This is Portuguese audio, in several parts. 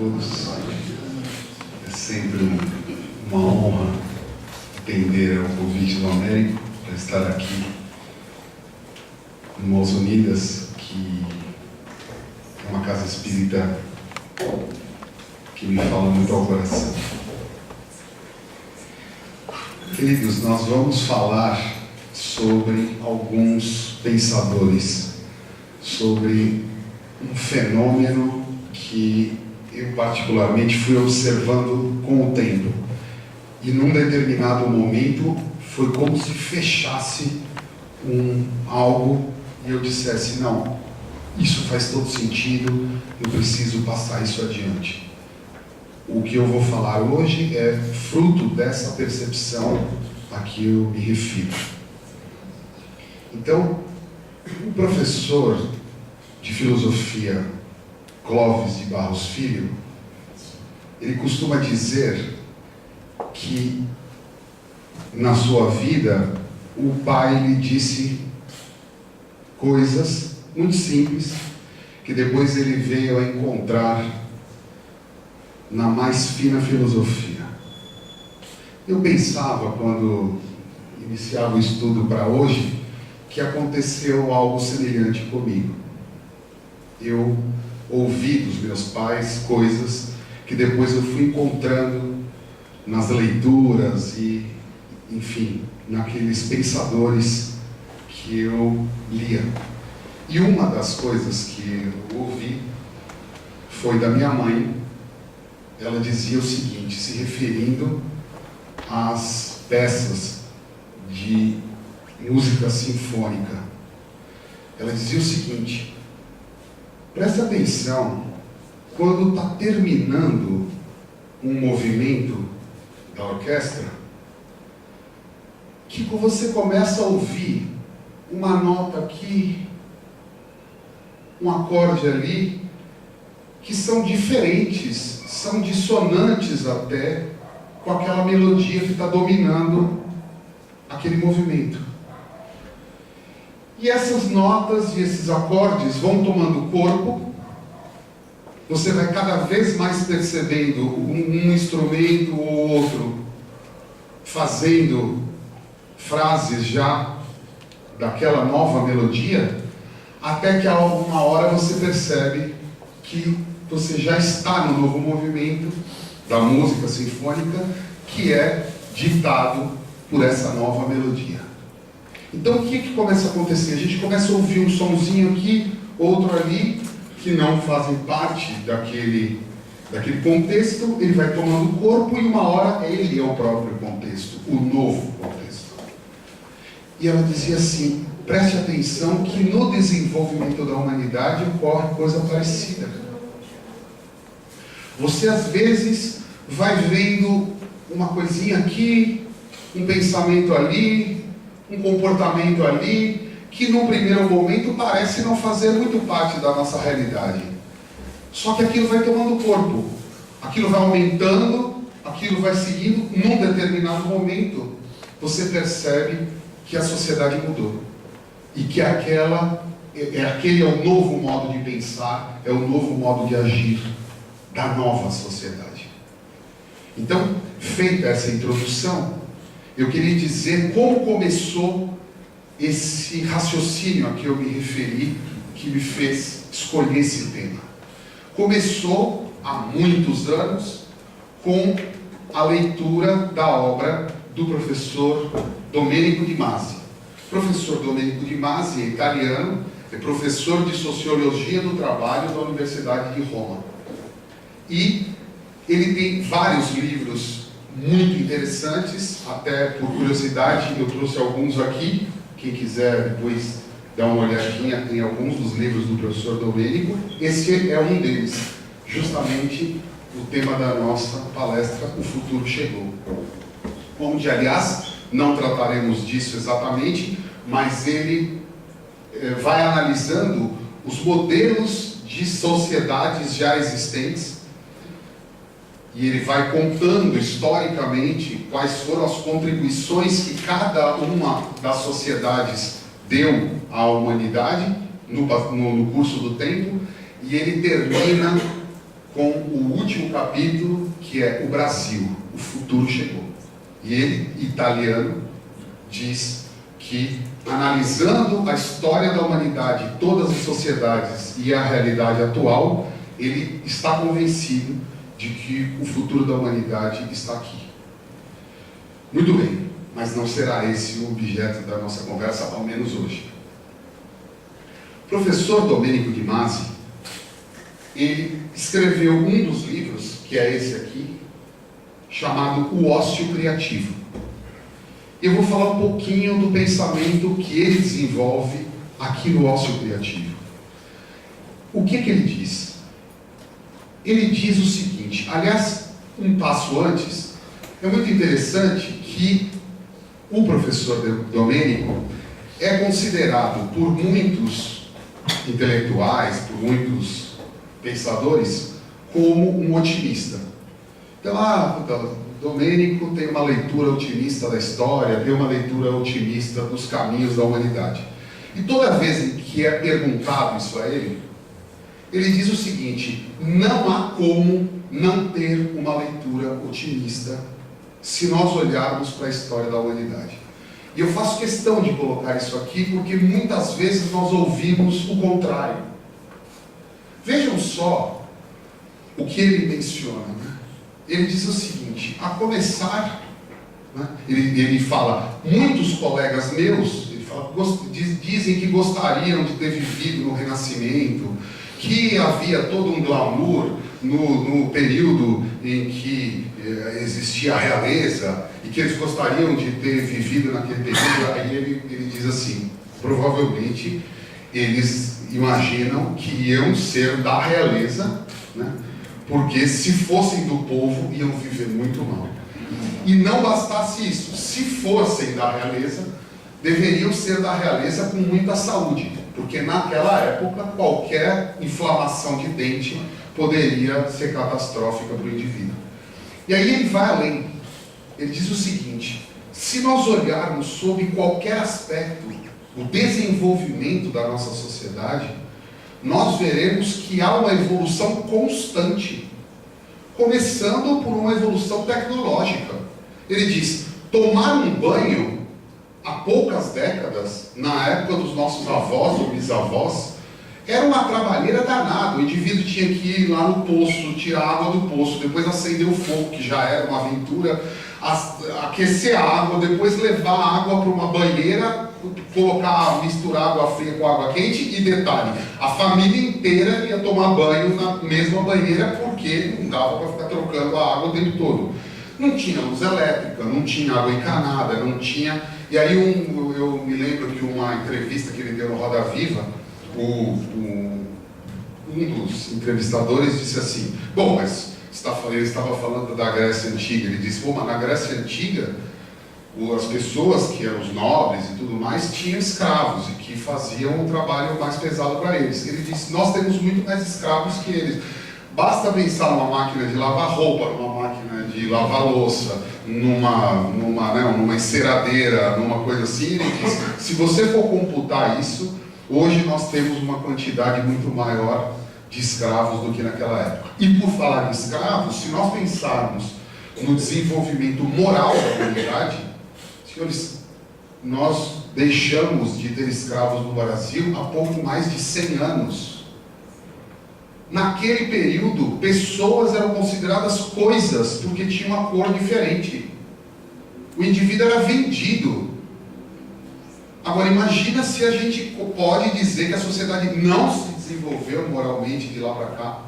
todos. É sempre uma honra atender ao convite do Américo para estar aqui no Mãos Unidas, que é uma casa espírita que me fala muito ao coração. Queridos, nós vamos falar sobre alguns pensadores, sobre um fenômeno que eu particularmente fui observando com o tempo. E num determinado momento foi como se fechasse algo e eu dissesse, não, isso faz todo sentido, eu preciso passar isso adiante. O que eu vou falar hoje é fruto dessa percepção a que eu me refiro. Então, o professor de filosofia Clóvis de Barros Filho, ele costuma dizer que na sua vida o pai lhe disse coisas muito simples que depois ele veio a encontrar na mais fina filosofia. Eu pensava, quando iniciava o estudo para hoje, que aconteceu algo semelhante comigo. Eu ouvi dos meus pais coisas que depois eu fui encontrando nas leituras e, enfim, naqueles pensadores que eu lia. E uma das coisas que eu ouvi foi da minha mãe. Ela dizia o seguinte, se referindo às peças de música sinfônica. Ela dizia o seguinte, presta atenção, quando está terminando um movimento da orquestra, que você começa a ouvir uma nota aqui, um acorde ali, que são diferentes, são dissonantes até com aquela melodia que está dominando aquele movimento. E essas notas e esses acordes vão tomando corpo, você vai cada vez mais percebendo um instrumento ou outro fazendo frases já daquela nova melodia, até que a alguma hora você percebe que você já está no novo movimento da música sinfônica, que é ditado por essa nova melodia. Então o que começa a acontecer? A gente começa a ouvir um sonzinho aqui, outro ali, que não fazem parte daquele contexto, ele vai tomando corpo e uma hora ele é o próprio contexto, o novo contexto. E ela dizia assim, preste atenção que no desenvolvimento da humanidade ocorre coisa parecida. Você às vezes vai vendo uma coisinha aqui, um pensamento ali, um comportamento ali, que no primeiro momento parece não fazer muito parte da nossa realidade. Só que aquilo vai tomando corpo, aquilo vai aumentando, aquilo vai seguindo, num determinado momento você percebe que a sociedade mudou. E que aquele é o novo modo de pensar, é o novo modo de agir da nova sociedade. Então, feita essa introdução, eu queria dizer como começou esse raciocínio a que eu me referi, que me fez escolher esse tema. Começou há muitos anos com a leitura da obra do professor Domenico Di Masi. O professor Domenico Di Masi é italiano, é professor de Sociologia do Trabalho da Universidade de Roma. E ele tem vários livros muito interessantes, até por curiosidade eu trouxe alguns aqui. Quem quiser depois dar uma olhadinha em alguns dos livros do professor Domenico, esse é um deles, justamente o tema da nossa palestra, O Futuro Chegou. Onde, aliás, não trataremos disso exatamente, mas ele vai analisando os modelos de sociedades já existentes e ele vai contando historicamente quais foram as contribuições que cada uma das sociedades deu à humanidade no curso do tempo, e ele termina com o último capítulo, que é o Brasil, o futuro chegou. E ele, italiano, diz que, analisando a história da humanidade, todas as sociedades e a realidade atual, ele está convencido de que o futuro da humanidade está aqui. Muito bem, mas não será esse o objeto da nossa conversa, ao menos hoje. O professor Domenico de Masi, ele escreveu um dos livros, que é esse aqui, chamado O Ócio Criativo. Eu vou falar um pouquinho do pensamento que ele desenvolve aqui no Ócio Criativo. O que ele diz? Ele diz o seguinte, aliás, um passo antes, é muito interessante que o professor Domenico é considerado por muitos intelectuais, por muitos pensadores, como um otimista. Então, Domenico tem uma leitura otimista da história, tem uma leitura otimista dos caminhos da humanidade. E toda vez que é perguntado isso a ele diz o seguinte: não há como não ter uma leitura otimista se nós olharmos para a história da humanidade. E eu faço questão de colocar isso aqui porque muitas vezes nós ouvimos o contrário. Vejam só o que ele menciona, né? Ele diz o seguinte, a começar, né? ele fala, muitos colegas meus, ele fala, dizem que gostariam de ter vivido no Renascimento, que havia todo um glamour no período em que existia a realeza, e que eles gostariam de ter vivido naquele período. Aí ele diz assim, provavelmente eles imaginam que iam ser da realeza, né? Porque se fossem do povo, iam viver muito mal. E não bastasse isso, se fossem da realeza, deveriam ser da realeza com muita saúde, porque naquela época, qualquer inflamação de dente poderia ser catastrófica para o indivíduo. E aí ele vai além, ele diz o seguinte, se nós olharmos sobre qualquer aspecto do desenvolvimento da nossa sociedade, nós veremos que há uma evolução constante, começando por uma evolução tecnológica. Ele diz, tomar um banho, há poucas décadas, na época dos nossos avós ou bisavós, era uma trabalheira danada. O indivíduo tinha que ir lá no poço, tirar a água do poço, depois acender o fogo, que já era uma aventura, aquecer a água, depois levar a água para uma banheira, misturar água fria com água quente, e detalhe, a família inteira ia tomar banho na mesma banheira, porque não dava para ficar trocando a água o tempo todo. Não tinha luz elétrica, não tinha água encanada, não tinha... E aí eu me lembro que uma entrevista que ele deu no Roda Viva, um dos entrevistadores disse assim, bom, mas ele estava falando da Grécia Antiga, ele disse, bom, mas na Grécia Antiga, as pessoas que eram os nobres e tudo mais, tinham escravos e que faziam o trabalho mais pesado para eles. Ele disse, nós temos muito mais escravos que eles. Basta pensar numa máquina de lavar roupa, numa máquina de lavar louça, numa enceradeira, numa coisa assim. Ele diz, se você for computar isso, hoje nós temos uma quantidade muito maior de escravos do que naquela época. E por falar em escravos, se nós pensarmos no desenvolvimento moral da humanidade, senhores, nós deixamos de ter escravos no Brasil há pouco mais de 100 anos. Naquele período, pessoas eram consideradas coisas porque tinham uma cor diferente. O indivíduo era vendido. Agora, imagina se a gente pode dizer que a sociedade não se desenvolveu moralmente de lá para cá.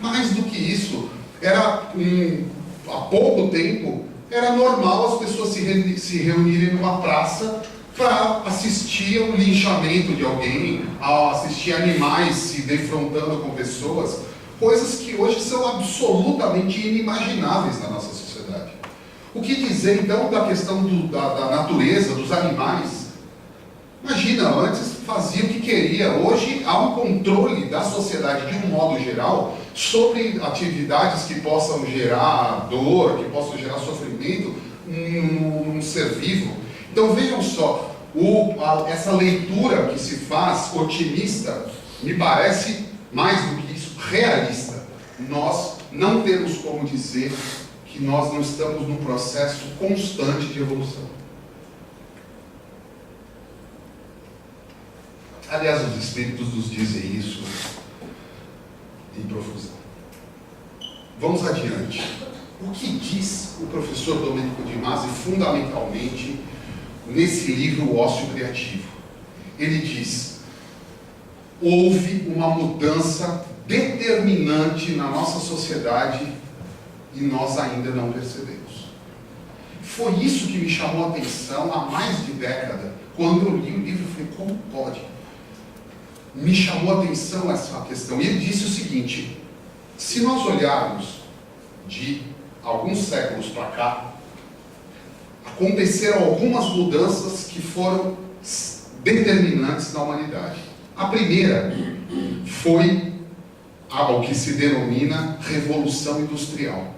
Mais do que isso, há pouco tempo, era normal as pessoas se reunirem numa praça para assistir ao linchamento de alguém, a assistir animais se defrontando com pessoas, coisas que hoje são absolutamente inimagináveis na nossa sociedade. O que dizer então da questão da natureza, dos animais? Imagina, antes fazia o que queria, hoje há um controle da sociedade de um modo geral sobre atividades que possam gerar dor, que possam gerar sofrimento num ser vivo. Então vejam só, essa leitura que se faz otimista me parece, mais do que isso, realista. nós não temos como dizer que nós não estamos num processo constante de evolução. Aliás, os Espíritos nos dizem isso em profusão. Vamos adiante. O que diz o professor Domênico de Masi fundamentalmente nesse livro O Ócio Criativo? Ele diz: houve uma mudança determinante na nossa sociedade e nós ainda não percebemos. Foi isso que me chamou a atenção há mais de década. Quando eu li o livro, eu falei, como pode? Me chamou a atenção essa questão. E ele disse o seguinte: se nós olharmos de alguns séculos para cá, aconteceram algumas mudanças que foram determinantes na humanidade. A primeira foi o que se denomina Revolução Industrial.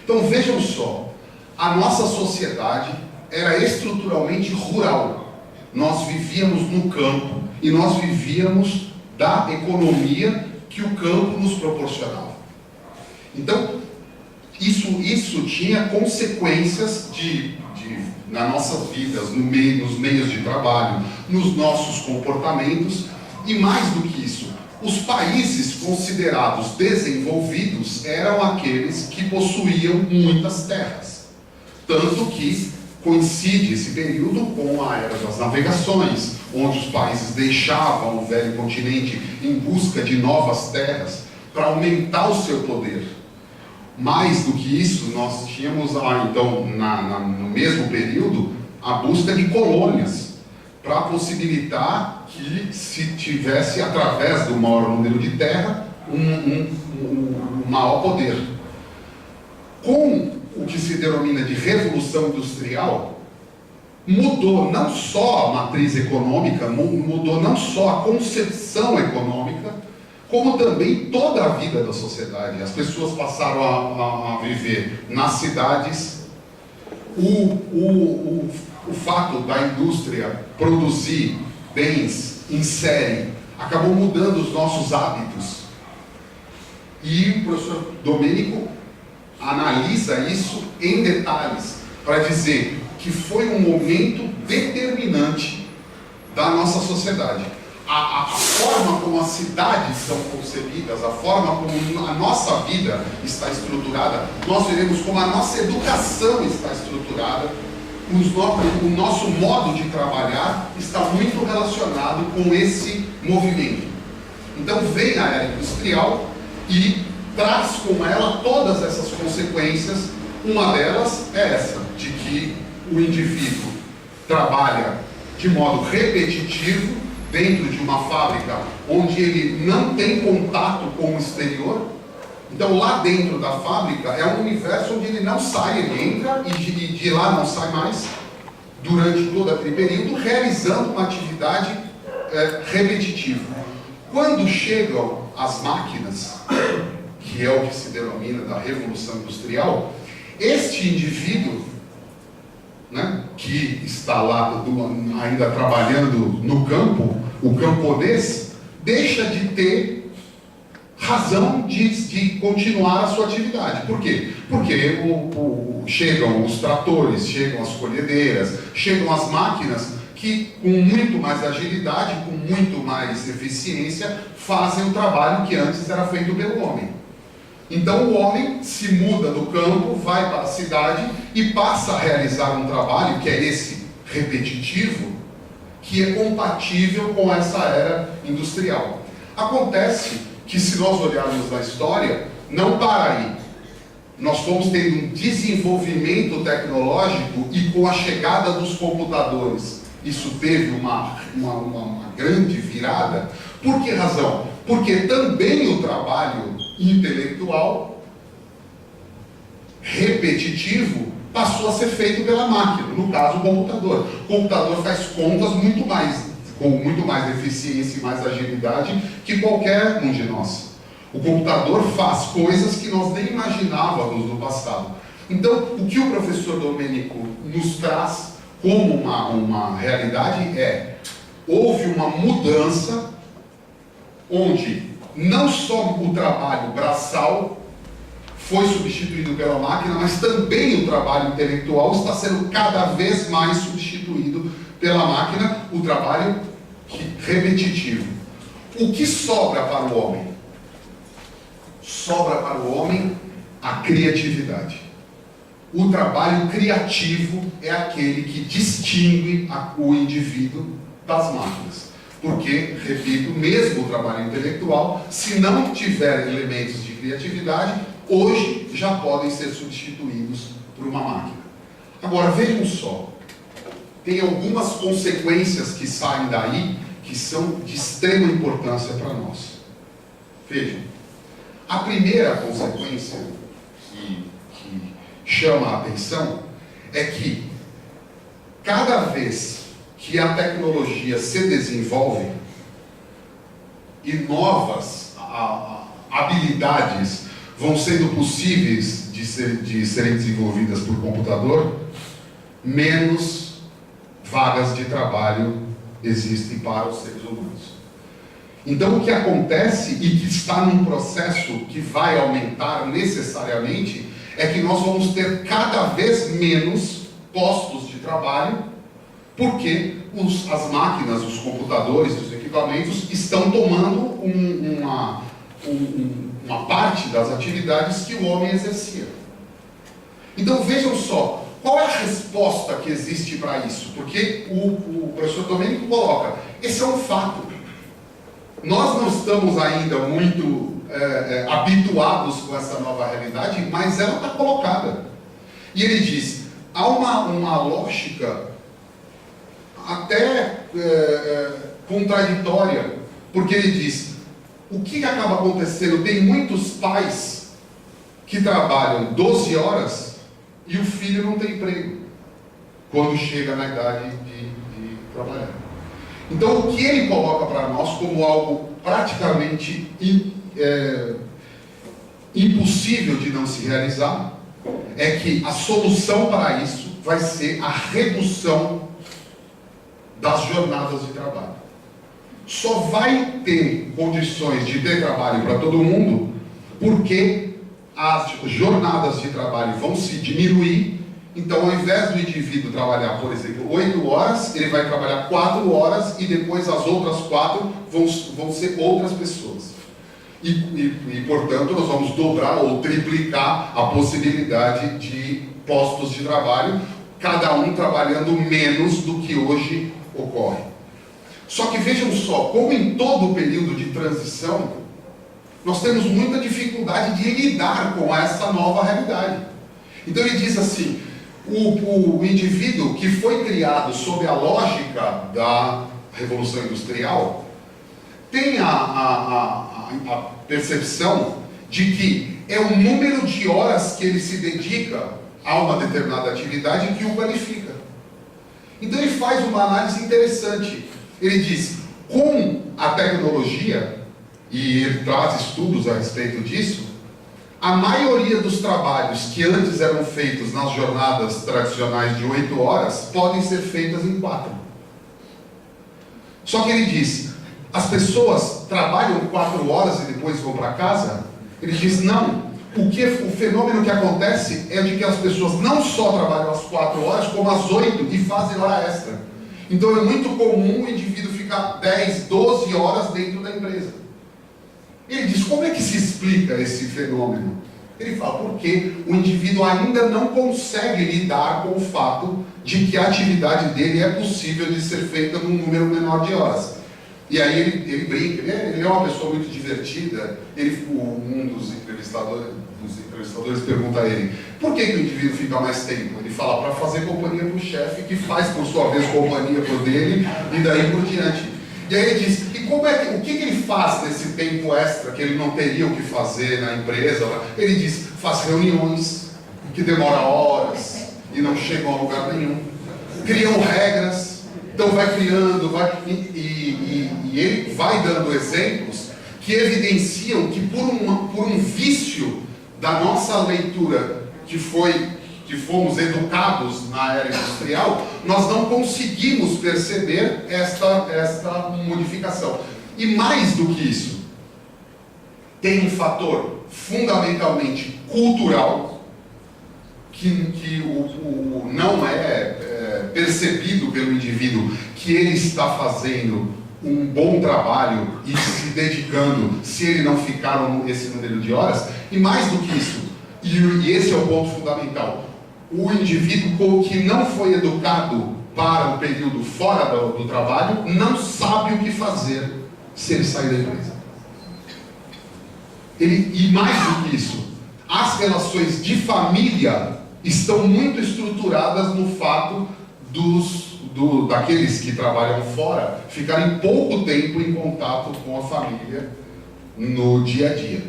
Então vejam só, a nossa sociedade era estruturalmente rural. Nós vivíamos no campo e nós vivíamos da economia que o campo nos proporcionava. Então, isso tinha consequências nas nossas vidas, nos meios de trabalho, nos nossos comportamentos, e mais do que isso, os países considerados desenvolvidos eram aqueles que possuíam muitas terras. Tanto que coincide esse período com a era das navegações, onde os países deixavam o velho continente em busca de novas terras para aumentar o seu poder. Mais do que isso, nós tínhamos, então, no mesmo período, a busca de colônias, para possibilitar que se tivesse, através do maior número de terra, um maior poder. Com o que se denomina de Revolução Industrial, mudou não só a matriz econômica, mudou não só a concepção econômica, como também toda a vida da sociedade. As pessoas passaram a viver nas cidades. O fato da indústria produzir bens em série acabou mudando os nossos hábitos. E o professor Domênico analisa isso em detalhes para dizer que foi um momento determinante da nossa sociedade. A forma como as cidades são concebidas, a forma como a nossa vida está estruturada, nós veremos como a nossa educação está estruturada, o nosso modo de trabalhar está muito relacionado com esse movimento. Então vem a era industrial e traz com ela todas essas consequências. Uma delas é essa, de que o indivíduo trabalha de modo repetitivo dentro de uma fábrica onde ele não tem contato com o exterior. Então lá dentro da fábrica é um universo onde ele não sai, ele entra e de lá não sai mais durante todo aquele período, realizando uma atividade repetitiva. Quando chegam as máquinas, que é o que se denomina da Revolução Industrial, este indivíduo, né, que está lá ainda trabalhando no campo, o camponês, deixa de ter razão de continuar a sua atividade. Por quê? Porque chegam os tratores, chegam as colhedeiras, chegam as máquinas que, com muito mais agilidade, com muito mais eficiência, fazem o trabalho que antes era feito pelo homem. Então o homem se muda do campo, vai para a cidade e passa a realizar um trabalho que é esse repetitivo, que é compatível com essa era industrial. Acontece que, se nós olharmos na história, não para aí. Nós fomos tendo um desenvolvimento tecnológico e com a chegada dos computadores, isso teve uma grande virada. Por que razão? Porque também o trabalho intelectual repetitivo passou a ser feito pela máquina, no caso o computador. O computador faz contas com muito mais eficiência e mais agilidade que qualquer um de nós. O computador faz coisas que nós nem imaginávamos no passado. Então, o que o professor Domênico nos traz como uma realidade houve uma mudança onde não só o trabalho braçal foi substituído pela máquina, mas também o trabalho intelectual está sendo cada vez mais substituído pela máquina, o trabalho repetitivo. O que sobra para o homem? Sobra para o homem a criatividade. O trabalho criativo é aquele que distingue o indivíduo das máquinas. Porque, repito, mesmo o trabalho intelectual, se não tiver elementos de criatividade, hoje já podem ser substituídos por uma máquina. Agora, vejam só, tem algumas consequências que saem daí que são de extrema importância para nós. Vejam, a primeira consequência que chama a atenção é que cada vez que a tecnologia se desenvolve e novas habilidades vão sendo possíveis de serem desenvolvidas por computador, menos vagas de trabalho existem para os seres humanos. Então, o que acontece e que está num processo que vai aumentar necessariamente é que nós vamos ter cada vez menos postos de trabalho, porque as máquinas, os computadores, os equipamentos estão tomando uma parte das atividades que o homem exercia. Então vejam só, qual é a resposta que existe para isso? Porque o professor Domênico coloca, esse é um fato. Nós não estamos ainda muito habituados com essa nova realidade, mas ela está colocada. E ele diz, há uma lógica até contraditória, porque ele diz, o que acaba acontecendo? Tem muitos pais que trabalham 12 horas e o filho não tem emprego quando chega na idade de trabalhar. Então, o que ele coloca para nós como algo praticamente impossível de não se realizar é que a solução para isso vai ser a redução das jornadas de trabalho. Só vai ter condições de ter trabalho para todo mundo porque as jornadas de trabalho vão se diminuir. Então, ao invés do indivíduo trabalhar, por exemplo, 8 horas, ele vai trabalhar 4 horas e depois as outras 4 vão ser outras pessoas. Portanto, nós vamos dobrar ou triplicar a possibilidade de postos de trabalho, cada um trabalhando menos do que hoje ocorre. Só que vejam só, como em todo o período de transição, nós temos muita dificuldade de lidar com essa nova realidade. Então ele diz assim, o indivíduo que foi criado sob a lógica da Revolução Industrial tem a percepção de que é o número de horas que ele se dedica a uma determinada atividade que o qualifica. Então ele faz uma análise interessante. Ele diz, com a tecnologia, e ele traz estudos a respeito disso, a maioria dos trabalhos que antes eram feitos nas jornadas tradicionais de 8 horas podem ser feitas em 4. Só que ele diz, as pessoas trabalham 4 horas e depois vão para casa? Ele diz, não. O fenômeno que acontece é de que as pessoas não só trabalham às 4 horas, como às 8 e fazem hora extra. Então é muito comum o indivíduo ficar 10, 12 horas dentro da empresa. Ele diz, como é que se explica esse fenômeno? Ele fala, porque o indivíduo ainda não consegue lidar com o fato de que a atividade dele é possível de ser feita num número menor de horas. E aí ele brinca, ele é uma pessoa muito divertida. Um dos entrevistadores pergunta a ele, por que o indivíduo fica mais tempo? Ele fala, para fazer companhia para o chefe, que faz por sua vez companhia por dele, e daí por diante. E aí ele diz, o que ele faz nesse tempo extra que ele não teria o que fazer na empresa? Ele diz, faz reuniões que demoram horas e não chegam a lugar nenhum. Criam regras, então vai criando, e ele vai dando exemplos que evidenciam que por um vício da nossa leitura que fomos educados na era industrial, nós não conseguimos perceber esta modificação. E mais do que isso, tem um fator fundamentalmente cultural, que não é percebido pelo indivíduo que ele está fazendo um bom trabalho e se dedicando, se ele não ficar esse número de horas. E mais do que isso, e esse é o ponto fundamental, o indivíduo que não foi educado para o período fora do trabalho não sabe o que fazer se ele sair da empresa. E mais do que isso, as relações de família estão muito estruturadas no fato daqueles que trabalham fora ficarem pouco tempo em contato com a família no dia a dia.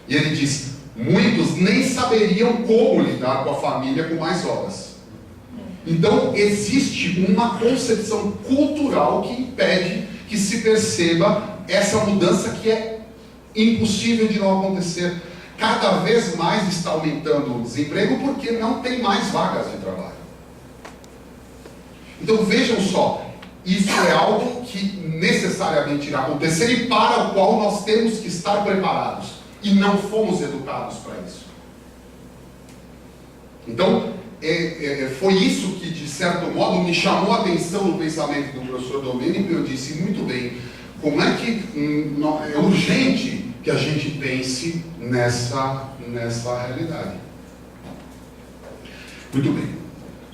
E ele diz, muitos nem saberiam como lidar com a família com mais horas. Então existe uma concepção cultural que impede que se perceba essa mudança que é impossível de não acontecer. Cada vez mais está aumentando o desemprego porque não tem mais vagas de trabalho. Então vejam só, isso é algo que necessariamente irá acontecer e para o qual nós temos que estar preparados e não fomos educados para isso. Então foi isso que de certo modo me chamou a atenção no pensamento do professor Domênico, e eu disse muito bem, como é que é urgente que a gente pense nessa realidade. Muito bem.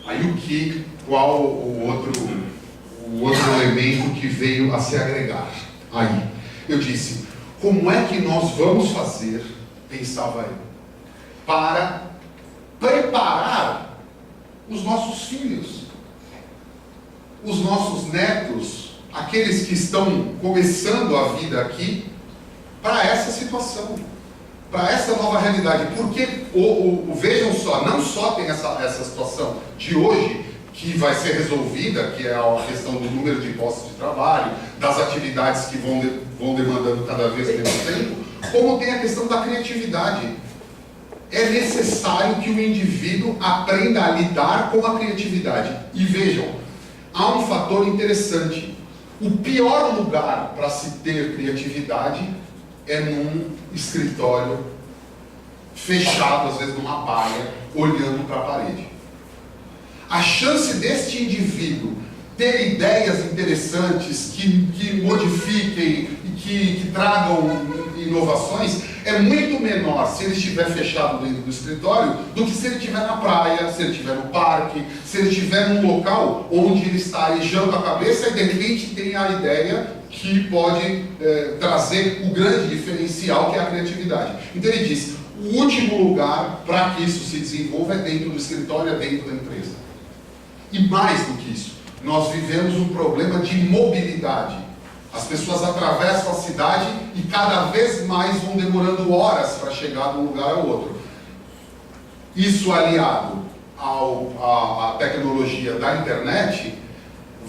Aí qual o outro elemento que veio a se agregar? Aí, eu disse, como é que nós vamos fazer, pensava eu, para preparar os nossos filhos, os nossos netos, aqueles que estão começando a vida aqui, para essa situação, para essa nova realidade. Porque, vejam só, não só tem essa situação de hoje, que vai ser resolvida, que é a questão do número de postos de trabalho, das atividades que vão demandando cada vez menos tempo, como tem a questão da criatividade. É necessário que o indivíduo aprenda a lidar com a criatividade. E vejam, há um fator interessante. O pior lugar para se ter criatividade é num escritório fechado, às vezes numa baia, olhando para a parede. A chance deste indivíduo ter ideias interessantes que modifiquem e que tragam inovações é muito menor se ele estiver fechado dentro do escritório do que se ele estiver na praia, se ele estiver no parque, se ele estiver num local onde ele está arejando a cabeça e de repente tem a ideia que pode trazer o grande diferencial, que é a criatividade. Então ele diz, o último lugar para que isso se desenvolva é dentro do escritório, é dentro da empresa. E mais do que isso, nós vivemos um problema de mobilidade. As pessoas atravessam a cidade e cada vez mais vão demorando horas para chegar de um lugar ao outro. Isso aliado à tecnologia da internet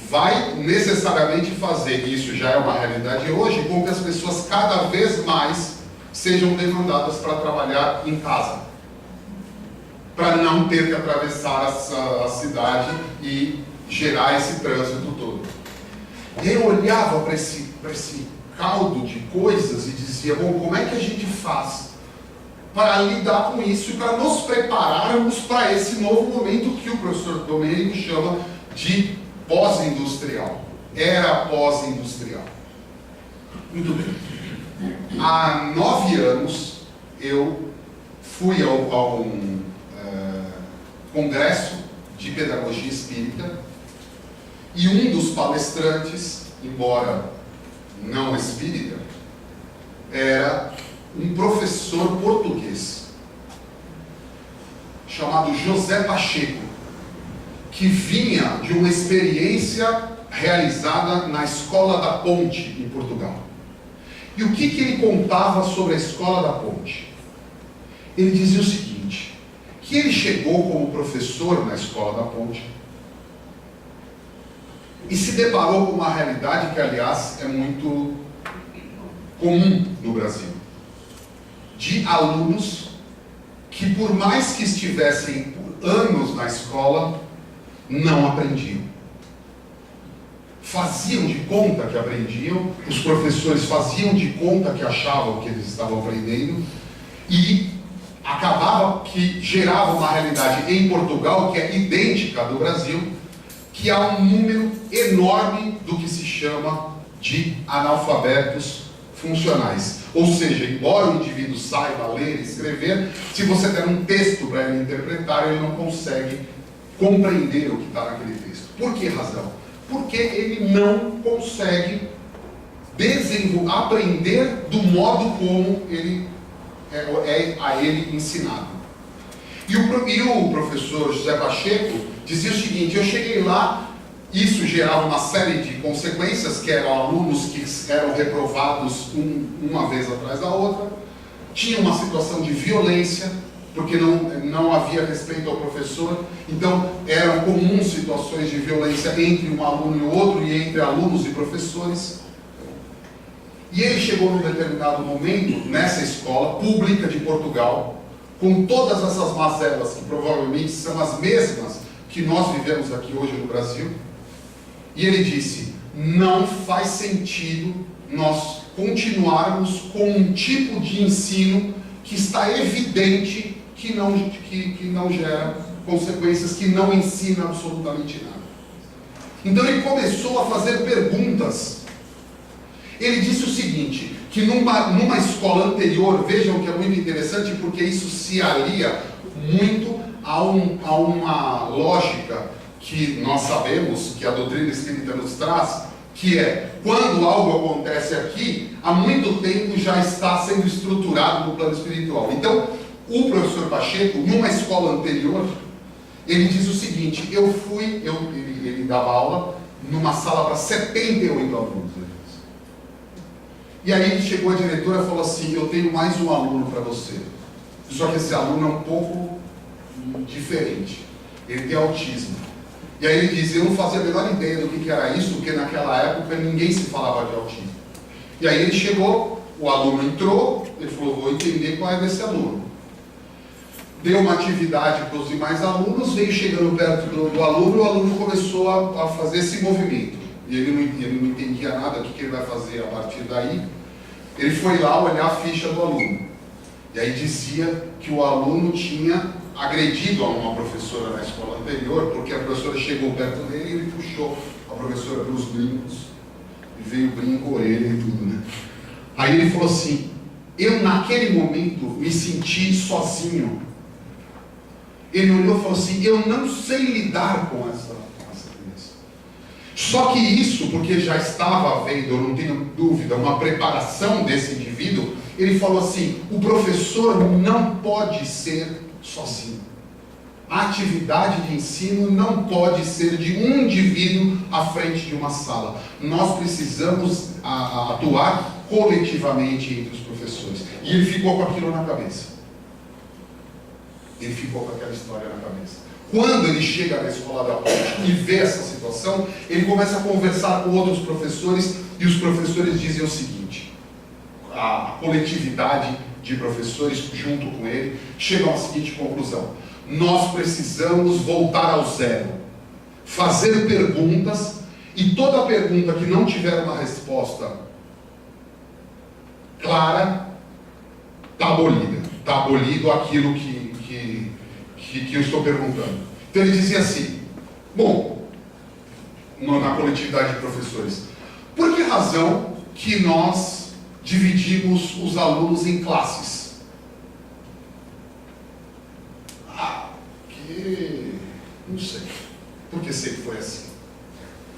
vai necessariamente fazer, isso já é uma realidade hoje, com que as pessoas cada vez mais sejam demandadas para trabalhar em casa, para não ter que atravessar a cidade e gerar esse trânsito todo. Eu olhava para esse caldo de coisas e dizia, bom, como é que a gente faz para lidar com isso e para nos prepararmos para esse novo momento que o professor Domênico chama de pós-industrial, era pós-industrial. Muito bem. Há 9 anos eu fui a um congresso de pedagogia espírita e um dos palestrantes, embora não espírita, era um professor português chamado José Pacheco, que vinha de uma experiência realizada na Escola da Ponte, em Portugal. E o que ele contava sobre a Escola da Ponte? Ele dizia o seguinte, que ele chegou como professor na Escola da Ponte e se deparou com uma realidade que, aliás, é muito comum no Brasil, de alunos que, por mais que estivessem por anos na escola, não aprendiam. faziam de conta que aprendiam, os professores faziam de conta que achavam que eles estavam aprendendo, e acabava que gerava uma realidade em Portugal que é idêntica à do Brasil, que há um número enorme do que se chama de analfabetos funcionais. Ou seja, embora o indivíduo saiba ler e escrever, se você der um texto para ele interpretar, ele não consegue compreender o que está naquele texto. Por que razão? Porque ele não consegue aprender do modo como ele é a ele ensinado. E o professor José Pacheco dizia o seguinte: eu cheguei lá, isso gerava uma série de consequências, que eram alunos que eram reprovados uma vez atrás da outra, tinha uma situação de violência, porque não havia respeito ao professor, então eram comuns situações de violência entre um aluno e o outro, e entre alunos e professores. E ele chegou num determinado momento, nessa escola pública de Portugal, com todas essas mazelas, que provavelmente são as mesmas que nós vivemos aqui hoje no Brasil, e ele disse: não faz sentido nós continuarmos com um tipo de ensino que está evidente que não gera consequências, que não ensina absolutamente nada. Então ele começou a fazer perguntas. Ele disse o seguinte, que numa escola anterior, vejam que é muito interessante, porque isso se alia muito a uma lógica que nós sabemos, que a doutrina espírita nos traz, que é, quando algo acontece aqui, há muito tempo já está sendo estruturado no plano espiritual. Então, o professor Pacheco, numa escola anterior, ele diz o seguinte: ele dava aula numa sala para 78 alunos. E aí chegou a diretora e falou assim: eu tenho mais um aluno para você. Só que esse aluno é um pouco diferente. Ele tem autismo. E aí ele diz: eu não fazia a menor ideia do que era isso, porque naquela época ninguém se falava de autismo. E aí ele chegou, o aluno entrou, ele falou: vou entender qual é desse aluno. Deu uma atividade para os demais alunos, veio chegando perto do aluno, e o aluno começou a fazer esse movimento. E ele não entendia nada do que ele vai fazer a partir daí. Ele foi lá olhar a ficha do aluno. E aí dizia que o aluno tinha agredido a uma professora na escola anterior, porque a professora chegou perto dele e ele puxou a professora pelos brincos. E veio brincou ele e tudo, né? Aí ele falou assim: eu naquele momento me senti sozinho. Ele olhou e falou assim: eu não sei lidar com essa criança. Só que isso, porque já estava havendo, eu não tenho dúvida, uma preparação desse indivíduo, ele falou assim: o professor não pode ser sozinho. A atividade de ensino não pode ser de um indivíduo à frente de uma sala. Nós precisamos atuar coletivamente entre os professores. E ele ficou com aquilo na cabeça. Ele ficou com aquela história na cabeça. Quando ele chega na escola da ponte e vê essa situação, ele começa a conversar com outros professores, e os professores dizem o seguinte: a coletividade de professores junto com ele chegam à seguinte conclusão: nós precisamos voltar ao zero, fazer perguntas, e toda pergunta que não tiver uma resposta clara está abolida, está abolido aquilo que eu estou perguntando. Então ele dizia assim: bom, na coletividade de professores, por que razão que nós dividimos os alunos em classes? Não sei. Porque sempre foi assim.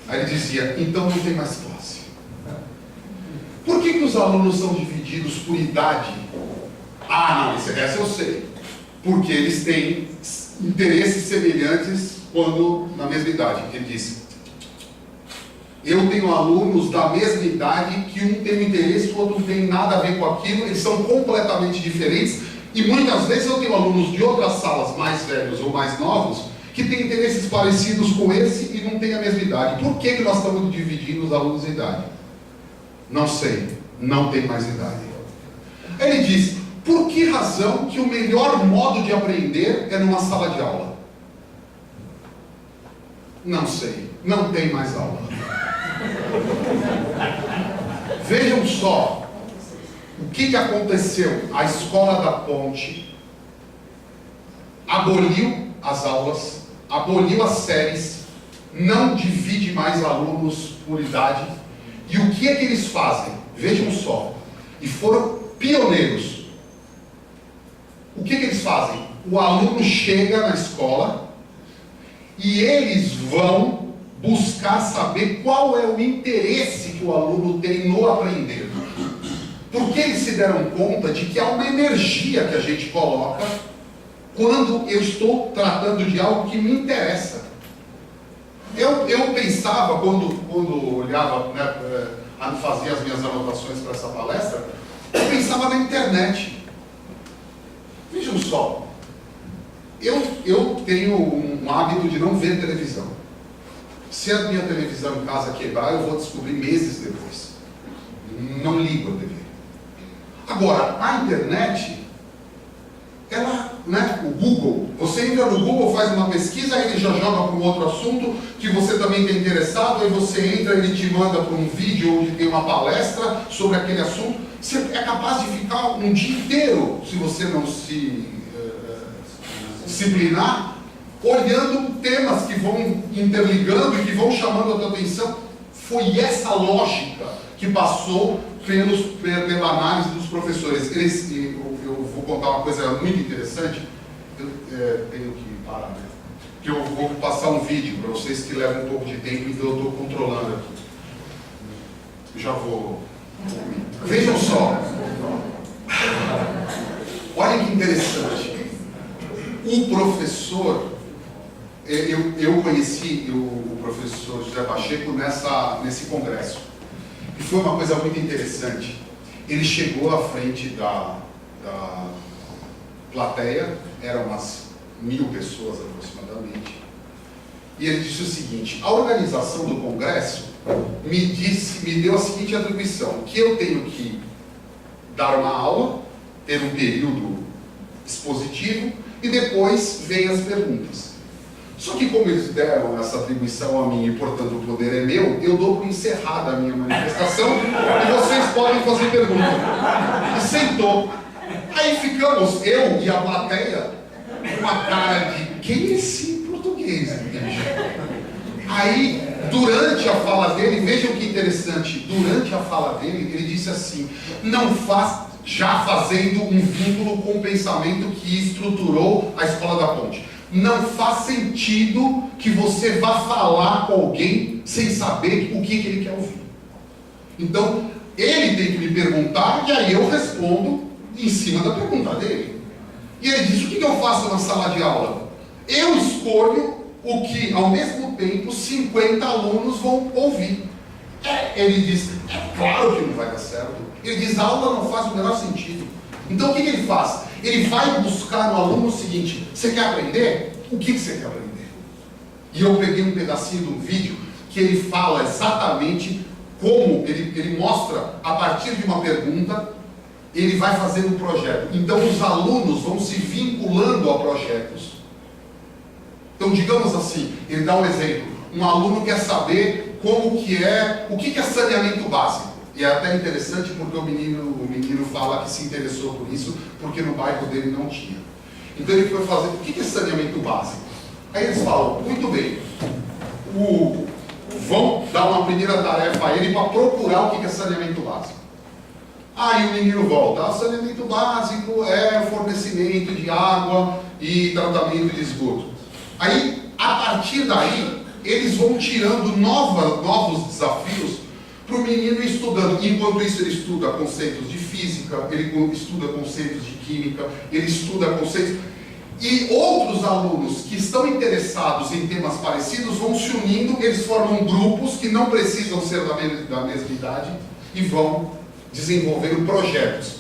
Aí ele dizia: então não tem mais classe. Por que os alunos são divididos por idade? Não, essa eu sei. Porque eles têm interesses semelhantes quando na mesma idade. Ele disse: eu tenho alunos da mesma idade que um tem um interesse, o outro não tem nada a ver com aquilo, eles são completamente diferentes, e muitas vezes eu tenho alunos de outras salas mais velhos ou mais novos que têm interesses parecidos com esse e não têm a mesma idade. Por que nós estamos dividindo os alunos de idade? Não sei, não tem mais idade. Ele diz: por que razão que o melhor modo de aprender é numa sala de aula? Não sei, não tem mais aula. Vejam só o que aconteceu. A Escola da Ponte aboliu as aulas, aboliu as séries, não divide mais alunos por idade. E o que é que eles fazem? Vejam só. E foram pioneiros. O que eles fazem? O aluno chega na escola e eles vão buscar saber qual é o interesse que o aluno tem no aprender. Porque eles se deram conta de que há uma energia que a gente coloca quando eu estou tratando de algo que me interessa. Eu pensava, quando olhava, fazia as minhas anotações para essa palestra, eu pensava na internet. Vejam só, eu tenho um hábito de não ver televisão. Se a minha televisão em casa quebrar, eu vou descobrir meses depois. Não ligo a TV. Agora, a internet, o Google, você entra no Google, faz uma pesquisa, aí ele já joga para um outro assunto que você também está interessado, aí você entra, ele te manda para um vídeo onde tem uma palestra sobre aquele assunto. Você é capaz de ficar um dia inteiro, se você não se disciplinar, olhando temas que vão interligando e que vão chamando a tua atenção. Foi essa lógica que passou pela análise dos professores. Eu vou contar uma coisa muito interessante. Eu tenho que parar, né? Que eu vou passar um vídeo para vocês que leva um pouco de tempo, então eu estou controlando aqui. Já vou. Vejam só. Olha que interessante. O professor, eu conheci o professor José Pacheco nesse congresso. E foi uma coisa muito interessante. Ele chegou à frente da plateia, eram umas 1000 pessoas aproximadamente, e ele disse o seguinte: a organização do congresso me deu a seguinte atribuição, que eu tenho que dar uma aula, ter um período expositivo, e depois vem as perguntas. Só que como eles deram essa atribuição a mim e portanto o poder é meu, eu dou por encerrada a minha manifestação e vocês podem fazer pergunta. E sentou. Aí ficamos, eu e a plateia, com uma cara de quem é esse português, gente? Aí, durante a fala dele, vejam que interessante, durante a fala dele, ele disse assim, já fazendo um vínculo com o pensamento que estruturou a Escola da Ponte. Não faz sentido que você vá falar com alguém sem saber o que ele quer ouvir. Então, ele tem que me perguntar e aí eu respondo em cima da pergunta dele. E ele diz, o que eu faço na sala de aula? Eu escolho o que, ao mesmo tempo, 50 alunos vão ouvir. Ele diz, é claro que não vai dar certo. Ele diz, a aula não faz o menor sentido. Então o que ele faz? Ele vai buscar no aluno o seguinte, você quer aprender? O que você quer aprender? E eu peguei um pedacinho de um vídeo que ele fala exatamente como, ele mostra, a partir de uma pergunta, ele vai fazendo um projeto. Então os alunos vão se vinculando a projetos. Então digamos assim, ele dá um exemplo, um aluno quer saber o que é saneamento básico. E é até interessante porque o menino fala que se interessou por isso, porque no bairro dele não tinha. Então ele foi fazer, o que é saneamento básico? Aí eles falam, muito bem, vão dar uma primeira tarefa a ele para procurar o que é saneamento básico. Aí o menino volta, saneamento básico é fornecimento de água e tratamento de esgoto. Aí, a partir daí, eles vão tirando novos desafios para o menino ir estudando. Enquanto isso, ele estuda conceitos de física, ele estuda conceitos de química, ele estuda conceitos... E outros alunos que estão interessados em temas parecidos vão se unindo, eles formam grupos que não precisam ser da mesma idade e vão desenvolvendo projetos.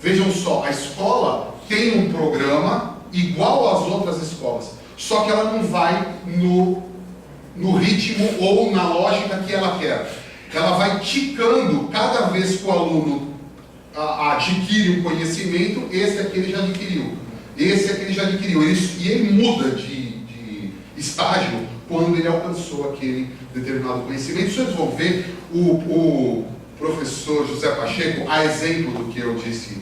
Vejam só, a escola tem um programa igual às outras escolas, só que ela não vai no ritmo ou na lógica que ela quer. Ela vai ticando cada vez que o aluno adquire um conhecimento, esse aqui ele já adquiriu, esse aqui ele já adquiriu, e ele muda de estágio quando ele alcançou aquele determinado conhecimento. Vocês vão ver o professor José Pacheco, a exemplo do que eu disse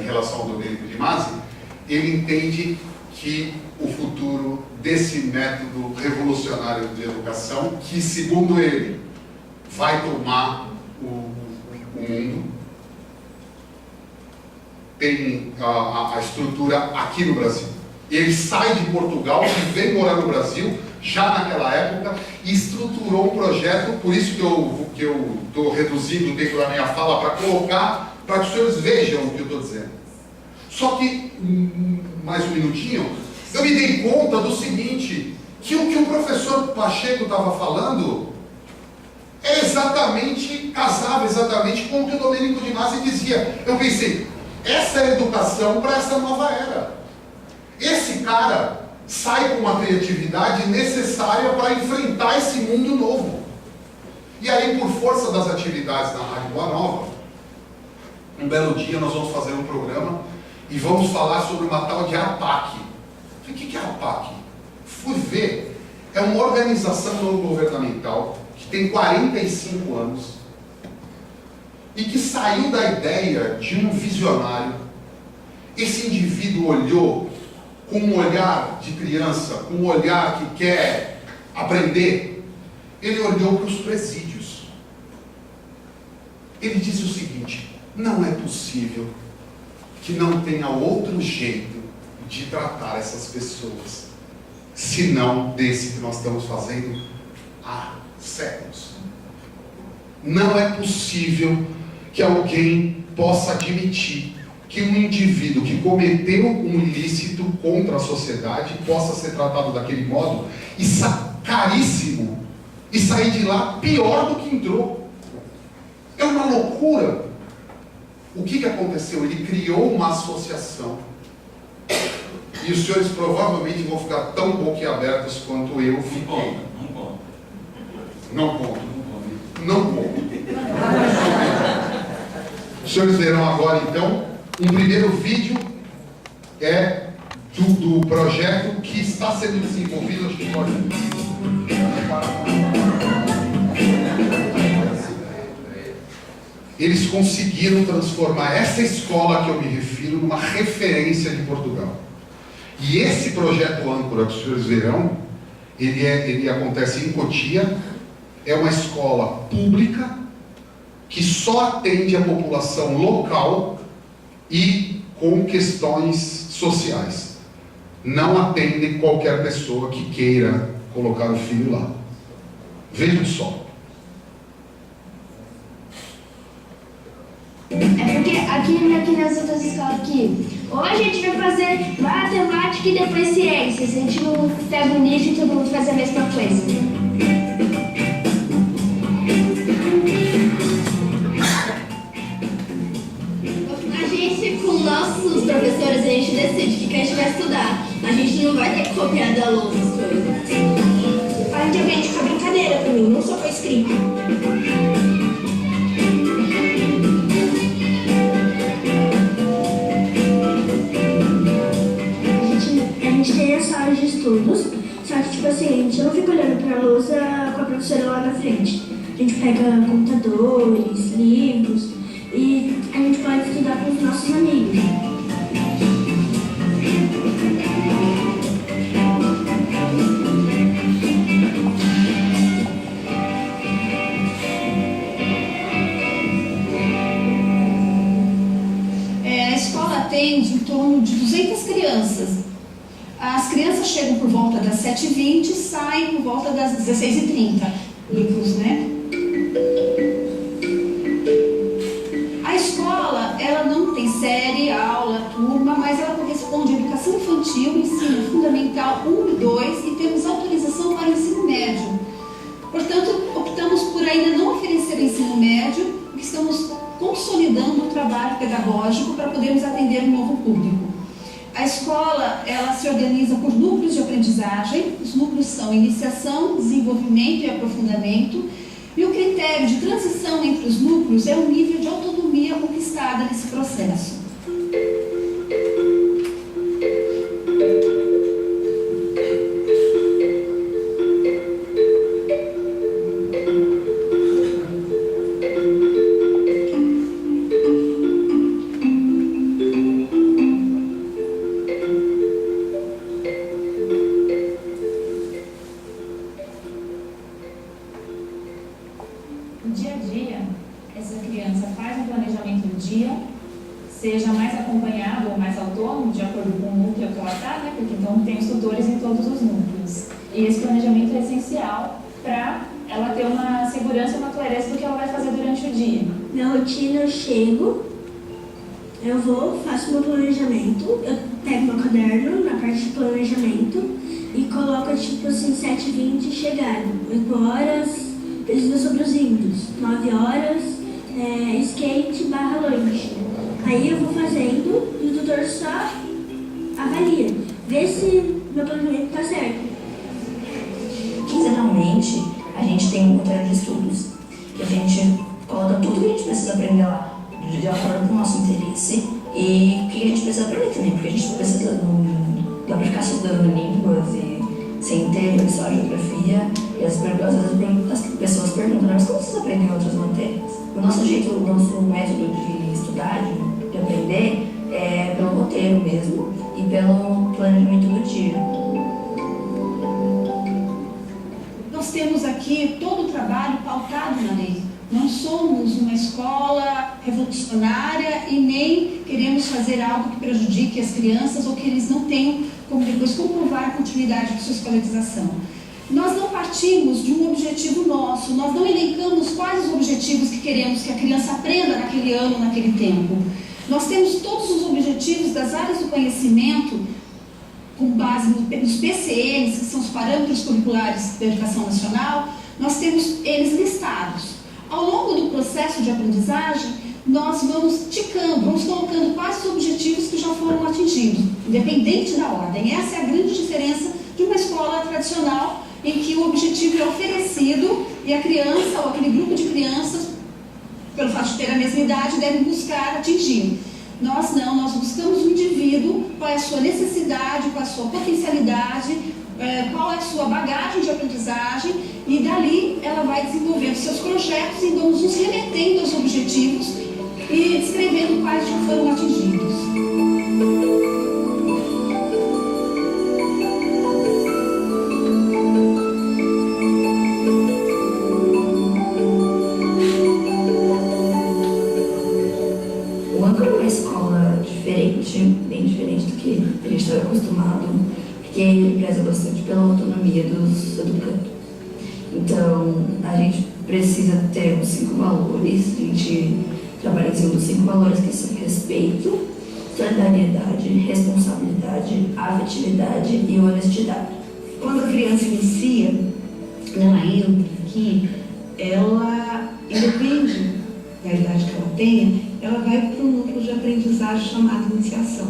em relação ao Domênico de Masi, ele entende que o futuro desse método revolucionário de educação, que segundo ele vai tomar o mundo, tem a estrutura aqui no Brasil. Ele sai de Portugal e vem morar no Brasil, já naquela época, e estruturou um projeto, por isso que eu estou reduzindo o tempo da minha fala para colocar, para que os senhores vejam o que eu estou dizendo. Só que, mais um minutinho, eu me dei conta do seguinte, que o que o professor Pacheco estava falando casava exatamente com o que o Domênico de Masi dizia. Eu pensei, essa é a educação para essa nova era. Esse cara sai com uma criatividade necessária para enfrentar esse mundo novo. E aí, por força das atividades da Rádio Boa Nova, um belo dia nós vamos fazer um programa e vamos falar sobre uma tal de APAC. O que é a APAC? Fui ver, é uma organização não governamental que tem 45 anos e que saiu da ideia de um visionário. Esse indivíduo olhou com um olhar de criança, com um olhar que quer aprender. Ele olhou para os presídios. Ele disse o seguinte: não é possível que não tenha outro jeito de tratar essas pessoas, senão desse que nós estamos fazendo há séculos. Não é possível que alguém possa admitir que um indivíduo que cometeu um ilícito contra a sociedade possa ser tratado daquele modo e caríssimo e sair de lá pior do que entrou. É uma loucura. O que aconteceu? Ele criou uma associação. E os senhores provavelmente vão ficar tão boquiabertos quanto eu fiquei. Não conto. Os senhores verão agora, então, um primeiro vídeo do projeto que está sendo desenvolvido. Acho que pode. Eles conseguiram transformar essa escola que eu me refiro numa referência de Portugal. E esse projeto âncora que os senhores verão, ele acontece em Cotia, é uma escola pública que só atende a população local e com questões sociais. Não atende qualquer pessoa que queira colocar o filho lá. Vejam só. É porque aqui nas outras escolas aqui, hoje a gente vai fazer matemática e depois ciências. A gente não pega o livro e todo mundo faz a mesma coisa. A gente, com nossos professores, a gente decide o que a gente vai estudar. A gente não vai ter que copiar da lousa as coisas. A gente aprende com a brincadeira também, não só com a escrita. A gente tem as salas de estudos, só que tipo assim, a gente não fica olhando para a lousa com a professora lá na frente. A gente pega computadores, livros e a gente pode estudar com os nossos amigos. A escola atende em torno de 200 crianças. As crianças chegam por volta das 7h20 e saem por volta das 16h30, livros, né? A escola, ela não tem série, aula, turma, mas ela corresponde à educação infantil, ensino fundamental 1 e 2 e temos autorização para o ensino médio. Portanto, optamos por ainda não oferecer o ensino médio, porque estamos consolidando o trabalho pedagógico para podermos atender um novo público. A escola, ela se organiza por núcleos de aprendizagem. Os núcleos são iniciação, desenvolvimento e aprofundamento. E o critério de transição entre os núcleos é o nível de autonomia conquistada nesse processo. faz um planejamento do dia, seja mais acompanhado ou mais autônomo, de acordo com o núcleo que ela está, né? Porque então tem os tutores em todos os núcleos. E esse planejamento é essencial para ela ter uma segurança e uma clareza do que ela vai fazer durante o dia. Minha rotina, eu chego, eu vou, faço meu planejamento, eu pego meu caderno na parte de planejamento e coloco tipo assim, 7h20 chegada, 8 horas, pesquisa sobre os índios, 9 horas, skate / lanche. Aí eu vou fazendo e o tutor só avalia, vê se meu planejamento está certo. Quinzenalmente, a gente tem um roteiro de estudos, que a gente coloca tudo que a gente precisa aprender lá, de acordo com o nosso interesse, e o que a gente precisa aprender também, porque a gente precisa dá pra ficar estudando línguas e sem ter só geografia, e às vezes as pessoas perguntam, mas como vocês aprendem outras matérias? O nosso jeito, o nosso método de estudar, de aprender, é pelo roteiro mesmo e pelo planejamento do dia. Nós temos aqui todo o trabalho pautado na lei. Não somos uma escola revolucionária e nem queremos fazer algo que prejudique as crianças ou que eles não tenham como depois comprovar a continuidade de sua escolarização. Nós não partimos de um objetivo nosso, nós não elencamos quais os objetivos que queremos que a criança aprenda naquele ano, naquele tempo. Nós temos todos os objetivos das áreas do conhecimento com base nos PCNs, que são os Parâmetros Curriculares da Educação Nacional, nós temos eles listados. Ao longo do processo de aprendizagem, nós vamos ticando, vamos colocando quais os objetivos que já foram atingidos, independente da ordem. Essa é a grande diferença de uma escola tradicional, em que o objetivo é oferecido e a criança ou aquele grupo de crianças, pelo fato de ter a mesma idade, deve buscar atingir. Nós não, nós buscamos o indivíduo, qual é a sua necessidade, qual é a sua potencialidade, qual é a sua bagagem de aprendizagem, e dali ela vai desenvolvendo seus projetos e vamos nos remetendo aos objetivos e descrevendo quais já foram atingidos. O Âncora é uma escola diferente, bem diferente do que a gente está acostumado, porque ele preza bastante pela autonomia dos educandos. Então, a gente precisa ter os 5 valores, a gente trabalha em cima dos 5 valores, que são respeito, solidariedade, responsabilidade, afetividade e honestidade. Quando a criança inicia, ela entra aqui, ela, independe da idade que ela tenha, ela vai para um núcleo de aprendizagem chamado iniciação.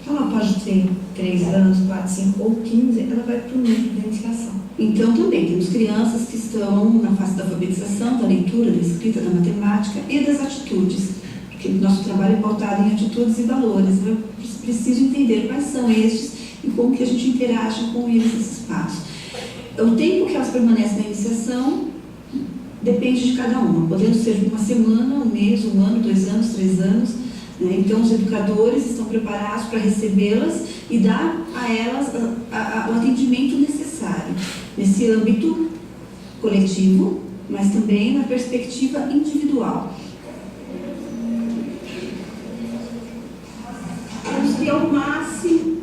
Então, ela pode ter 3 anos, 4, 5 ou 15, ela vai para o núcleo de iniciação. Então, também temos crianças que estão na fase da alfabetização, da leitura, da escrita, da matemática e das atitudes, porque o nosso trabalho é pautado em atitudes e valores. Eu preciso entender quais são estes e como que a gente interage com eles nesse espaço. O tempo que elas permanecem na iniciação depende de cada uma, podendo ser uma semana, um mês, 1 ano, 2 anos, 3 anos. Então, os educadores estão preparados para recebê-las e dar a elas o atendimento necessário, nesse âmbito coletivo, mas também na perspectiva individual. Vamos ter ao máximo...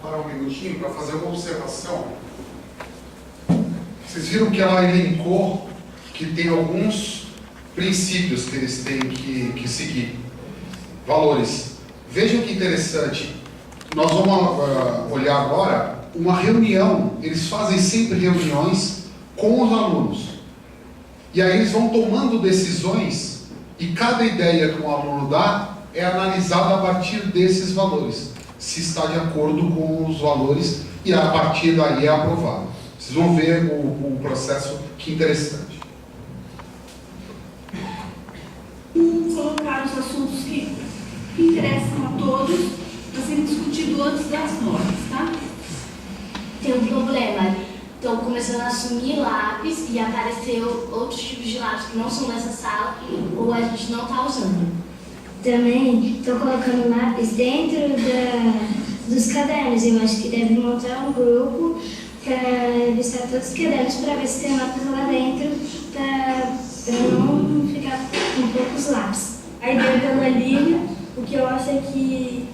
Parar um minutinho para fazer uma observação. Vocês viram que ela elencou que tem alguns princípios que eles têm que seguir. Valores. Vejam que interessante. Nós vamos olhar agora uma reunião. Eles fazem sempre reuniões com os alunos. E aí eles vão tomando decisões e cada ideia que um aluno dá é analisada a partir desses valores. Se está de acordo com os valores e a partir daí é aprovado. Vocês vão ver o processo, que interessante. Colocar os assuntos que interessam a todos para serem discutidos antes das normas, tá? Tem um problema. Estão começando a sumir lápis e aparecer outros tipos de lápis que não são dessa sala ou a gente não está usando. Também estou colocando lápis dentro dos cadernos. Eu acho que deve montar um grupo para listar todos os cadernos para ver se tem lápis lá dentro, para não ficar com poucos lápis. a ideia da Ana Lívia. O que eu acho é que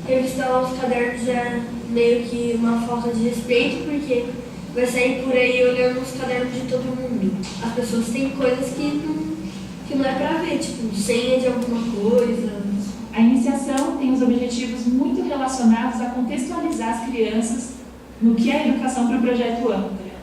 revistar os cadernos é meio que uma falta de respeito, porque vai sair por aí olhando os cadernos de todo mundo. As pessoas têm coisas que não é pra ver, tipo senha de alguma coisa. A iniciação tem os objetivos muito relacionados a contextualizar as crianças no que é a educação para o projeto Âncora.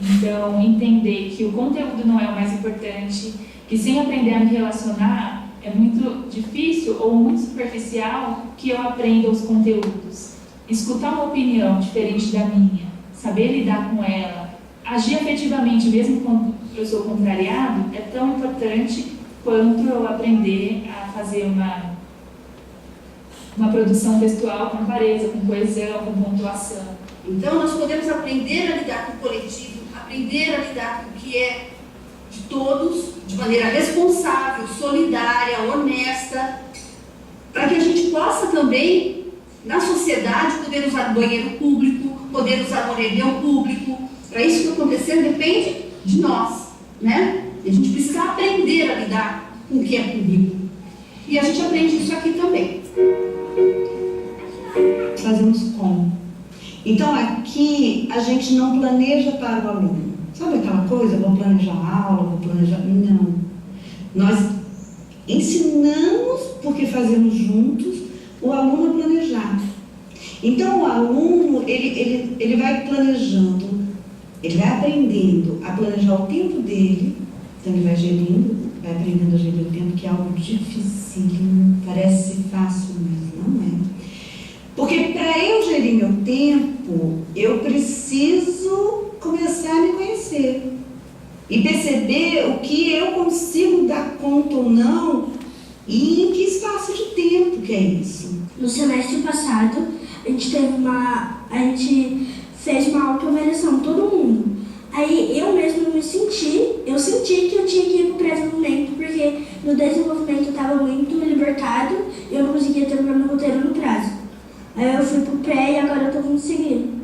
Então, entender que o conteúdo não é o mais importante, que sem aprender a me relacionar é muito difícil ou muito superficial que eu aprenda os conteúdos. Escutar uma opinião diferente da minha, saber lidar com ela, agir afetivamente mesmo quando eu sou contrariado, é tão importante quanto eu aprender a fazer uma produção textual com clareza, com coesão, com pontuação. Então, nós podemos aprender a lidar com o coletivo, aprender a lidar com o que é de todos, de maneira responsável, solidária, honesta, para que a gente possa também, na sociedade, poder usar banheiro público, poder usar orelhão público. Para isso que acontecer depende de nós, né? E a gente precisa aprender a lidar com o que é público. E a gente aprende isso aqui também. Fazemos como? Então, aqui a gente não planeja para o aluno. Sabe aquela coisa? Vou planejar a aula, vou planejar... Não. Nós ensinamos, porque fazemos juntos, o aluno a planejar. Então, o aluno, ele vai planejando, ele vai aprendendo a planejar o tempo dele, então ele vai gerindo, vai aprendendo a gerir o tempo, que é algo dificílimo, parece fácil, mas não é. Porque para eu gerir meu tempo, eu preciso começar a me conhecer e perceber o que eu consigo dar conta ou não e em que espaço de tempo que é isso. No semestre passado, a gente fez uma autoavaliação, todo mundo. Aí eu mesma eu senti que eu tinha que ir para o pré-desenvolvimento, porque no desenvolvimento eu estava muito libertado e eu não conseguia terminar meu roteiro no prazo. Aí eu fui pro pré e agora eu tô conseguindo.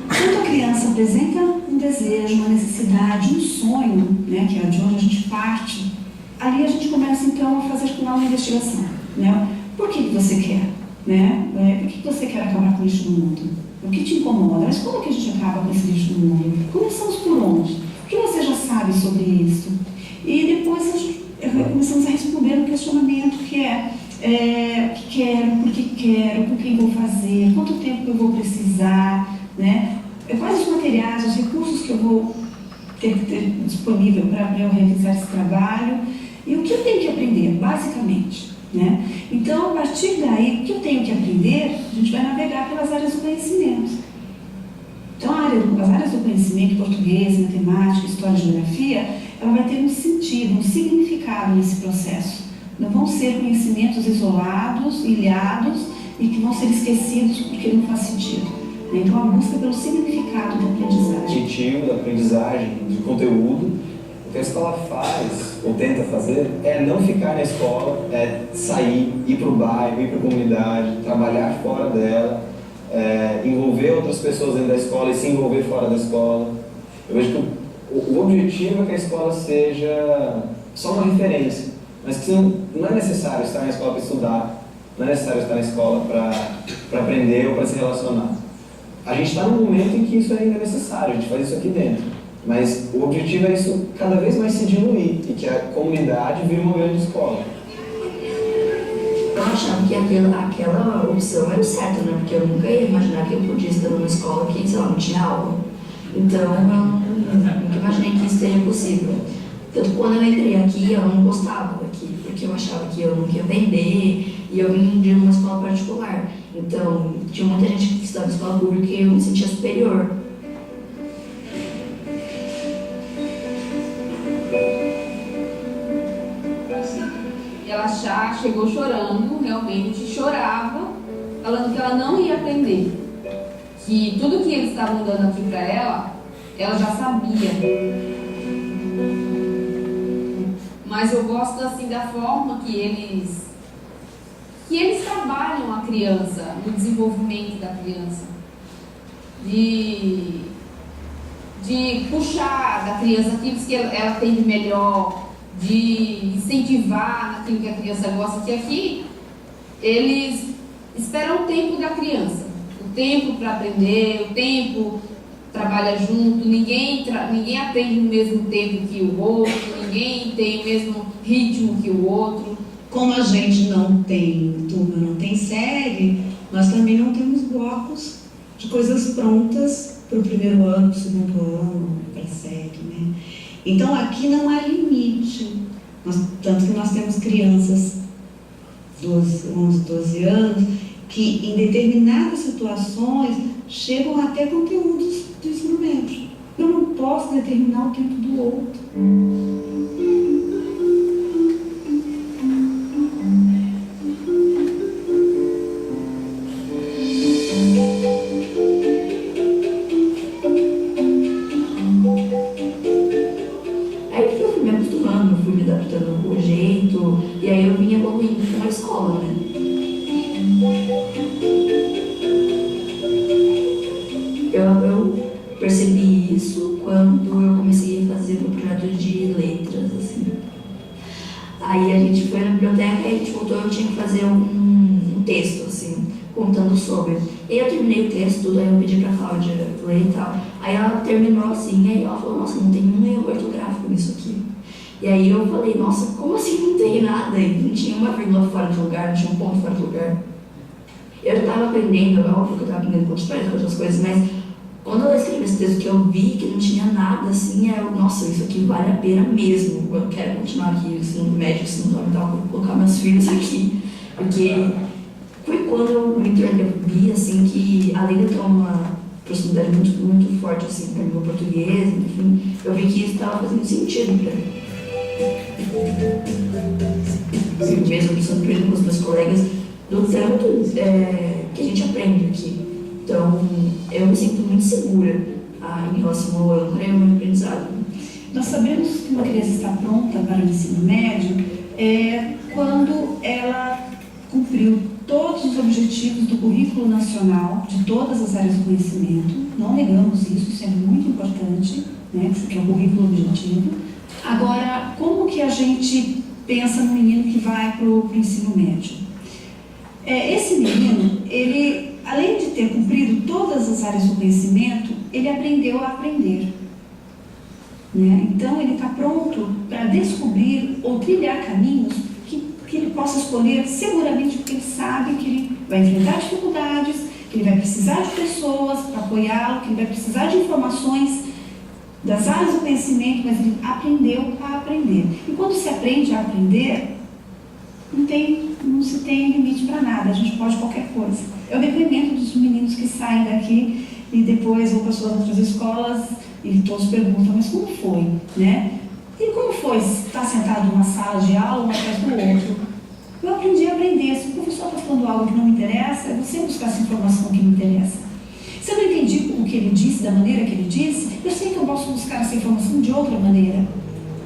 Quando a criança apresenta um desejo, uma necessidade, um sonho, né, que é de onde a gente parte, ali a gente começa então a fazer uma investigação, né? Por que você quer, né? Por que você quer acabar com isso no mundo? O que te incomoda? Mas como que a gente acaba com esse lixo no mundo? Começamos por onde? O que você já sabe sobre isso? E depois começamos a responder um questionamento que é o que quero, por que quero, com quem vou fazer, quanto tempo eu vou precisar, né? Quais os materiais, os recursos que eu vou ter disponível para eu realizar esse trabalho e o que eu tenho que aprender, basicamente, né? Então, a partir daí, o que eu tenho que aprender, a gente vai navegar pelas áreas do conhecimento. Então, as áreas do conhecimento, português, matemática, história e geografia, ela vai ter um sentido, um significado nesse processo. Não vão ser conhecimentos isolados, ilhados e que vão ser esquecidos porque não faz sentido. Então, a busca pelo significado da aprendizagem. O objetivo da aprendizagem, de conteúdo, o que a escola faz, ou tenta fazer, é não ficar na escola, é sair, ir para o bairro, ir para a comunidade, trabalhar fora dela, envolver outras pessoas dentro da escola e se envolver fora da escola. Eu vejo que o objetivo é que a escola seja só uma referência, mas que não é necessário estar na escola para estudar, não é necessário estar na escola para aprender ou para se relacionar. A gente está num momento em que isso ainda é necessário, a gente faz isso aqui dentro. Mas o objetivo é isso cada vez mais se diluir e que a comunidade vire uma grande escola. Eu achava que aquela opção era certa, né? Porque eu nunca ia imaginar que eu podia estar numa escola que, sei lá, não tinha aula. Então, eu nunca imaginei que isso seria possível. Tanto quando eu entrei aqui, eu não gostava daqui, porque eu achava que eu não ia aprender e eu vim de uma escola particular. Então, tinha muita gente que estudava em escola pública e eu me sentia superior. Ela já chegou chorando, realmente chorava, falando que ela não ia aprender. Que tudo que eles estavam dando aqui para ela já sabia. mas eu gosto assim da forma que eles trabalham a criança, no desenvolvimento da criança, de puxar da criança aquilo que ela tem de melhor, de incentivar naquilo que a criança gosta, que aqui eles esperam o tempo da criança, o tempo para aprender, o tempo trabalha junto, ninguém aprende no mesmo tempo que o outro, ninguém tem o mesmo ritmo que o outro. Como a gente não tem turma, não tem série, nós também não temos blocos de coisas prontas para o primeiro ano, para o segundo ano, para a série, né? Então aqui não há limite, tanto que nós temos crianças 11, 12 anos que em determinadas situações chegam até conteúdos do ensino médio. Eu não posso determinar o tempo do outro. Aí eu fui me acostumando, fui me adaptando com o jeito, e aí eu vim evoluindo com a escola, né? Eu percebi isso quando eu comecei a fazer o projeto de letras, assim. Aí a gente foi na biblioteca e a gente voltou, eu tinha que fazer um texto, assim, contando sobre. E eu terminei o texto, daí eu pedi pra Cláudia ler e tal. Aí ela terminou assim, aí ela falou, nossa, não tem um erro ortográfico nisso aqui. E aí eu falei, nossa, como assim não tem nada? Não tinha uma vírgula fora de lugar, não tinha um ponto fora de lugar. Eu estava aprendendo, óbvio que eu estava aprendendo com outros pais, com outras coisas, mas quando eu escrevi esse texto que eu vi que não tinha nada assim, eu, nossa, isso aqui vale a pena mesmo. Eu quero continuar aqui, o ensino médio, o ensino fundamental, vou colocar meus filhos aqui. Porque foi quando eu me vi assim, que além de ter uma proximidade muito, muito forte assim, para o meu português, enfim, eu vi que isso estava fazendo sentido para mim. Eu mesmo aprendendo com os meus colegas do tanto que a gente aprende aqui. Então, eu me sinto muito segura em relação ao âncora e ao meu aprendizado. Nós sabemos que uma criança está pronta para o ensino médio quando ela cumpriu todos os objetivos do currículo nacional, de todas as áreas do conhecimento. Não negamos isso é muito importante, né, que é o currículo objetivo. Agora, como que a gente pensa no menino que vai para o ensino médio? Esse menino, ele, além de ter cumprido todas as áreas do conhecimento, ele aprendeu a aprender. Né? Então, ele está pronto para descobrir ou trilhar caminhos que ele possa escolher seguramente, porque ele sabe que ele vai enfrentar dificuldades, que ele vai precisar de pessoas para apoiá-lo, que ele vai precisar de informações das áreas do conhecimento, mas ele aprendeu a aprender. E quando se aprende a aprender, não se tem limite para nada, a gente pode qualquer coisa. É o depoimento dos meninos que saem daqui e depois vão para suas outras escolas e todos perguntam, mas como foi, né? E como foi estar sentado numa sala de aula, um atrás do outro? Eu aprendi a aprender. Se o professor está falando algo que não me interessa, é você buscar essa informação que me interessa. Se eu não entendi o que ele disse, da maneira que ele disse, eu sei que eu posso buscar essa informação de outra maneira,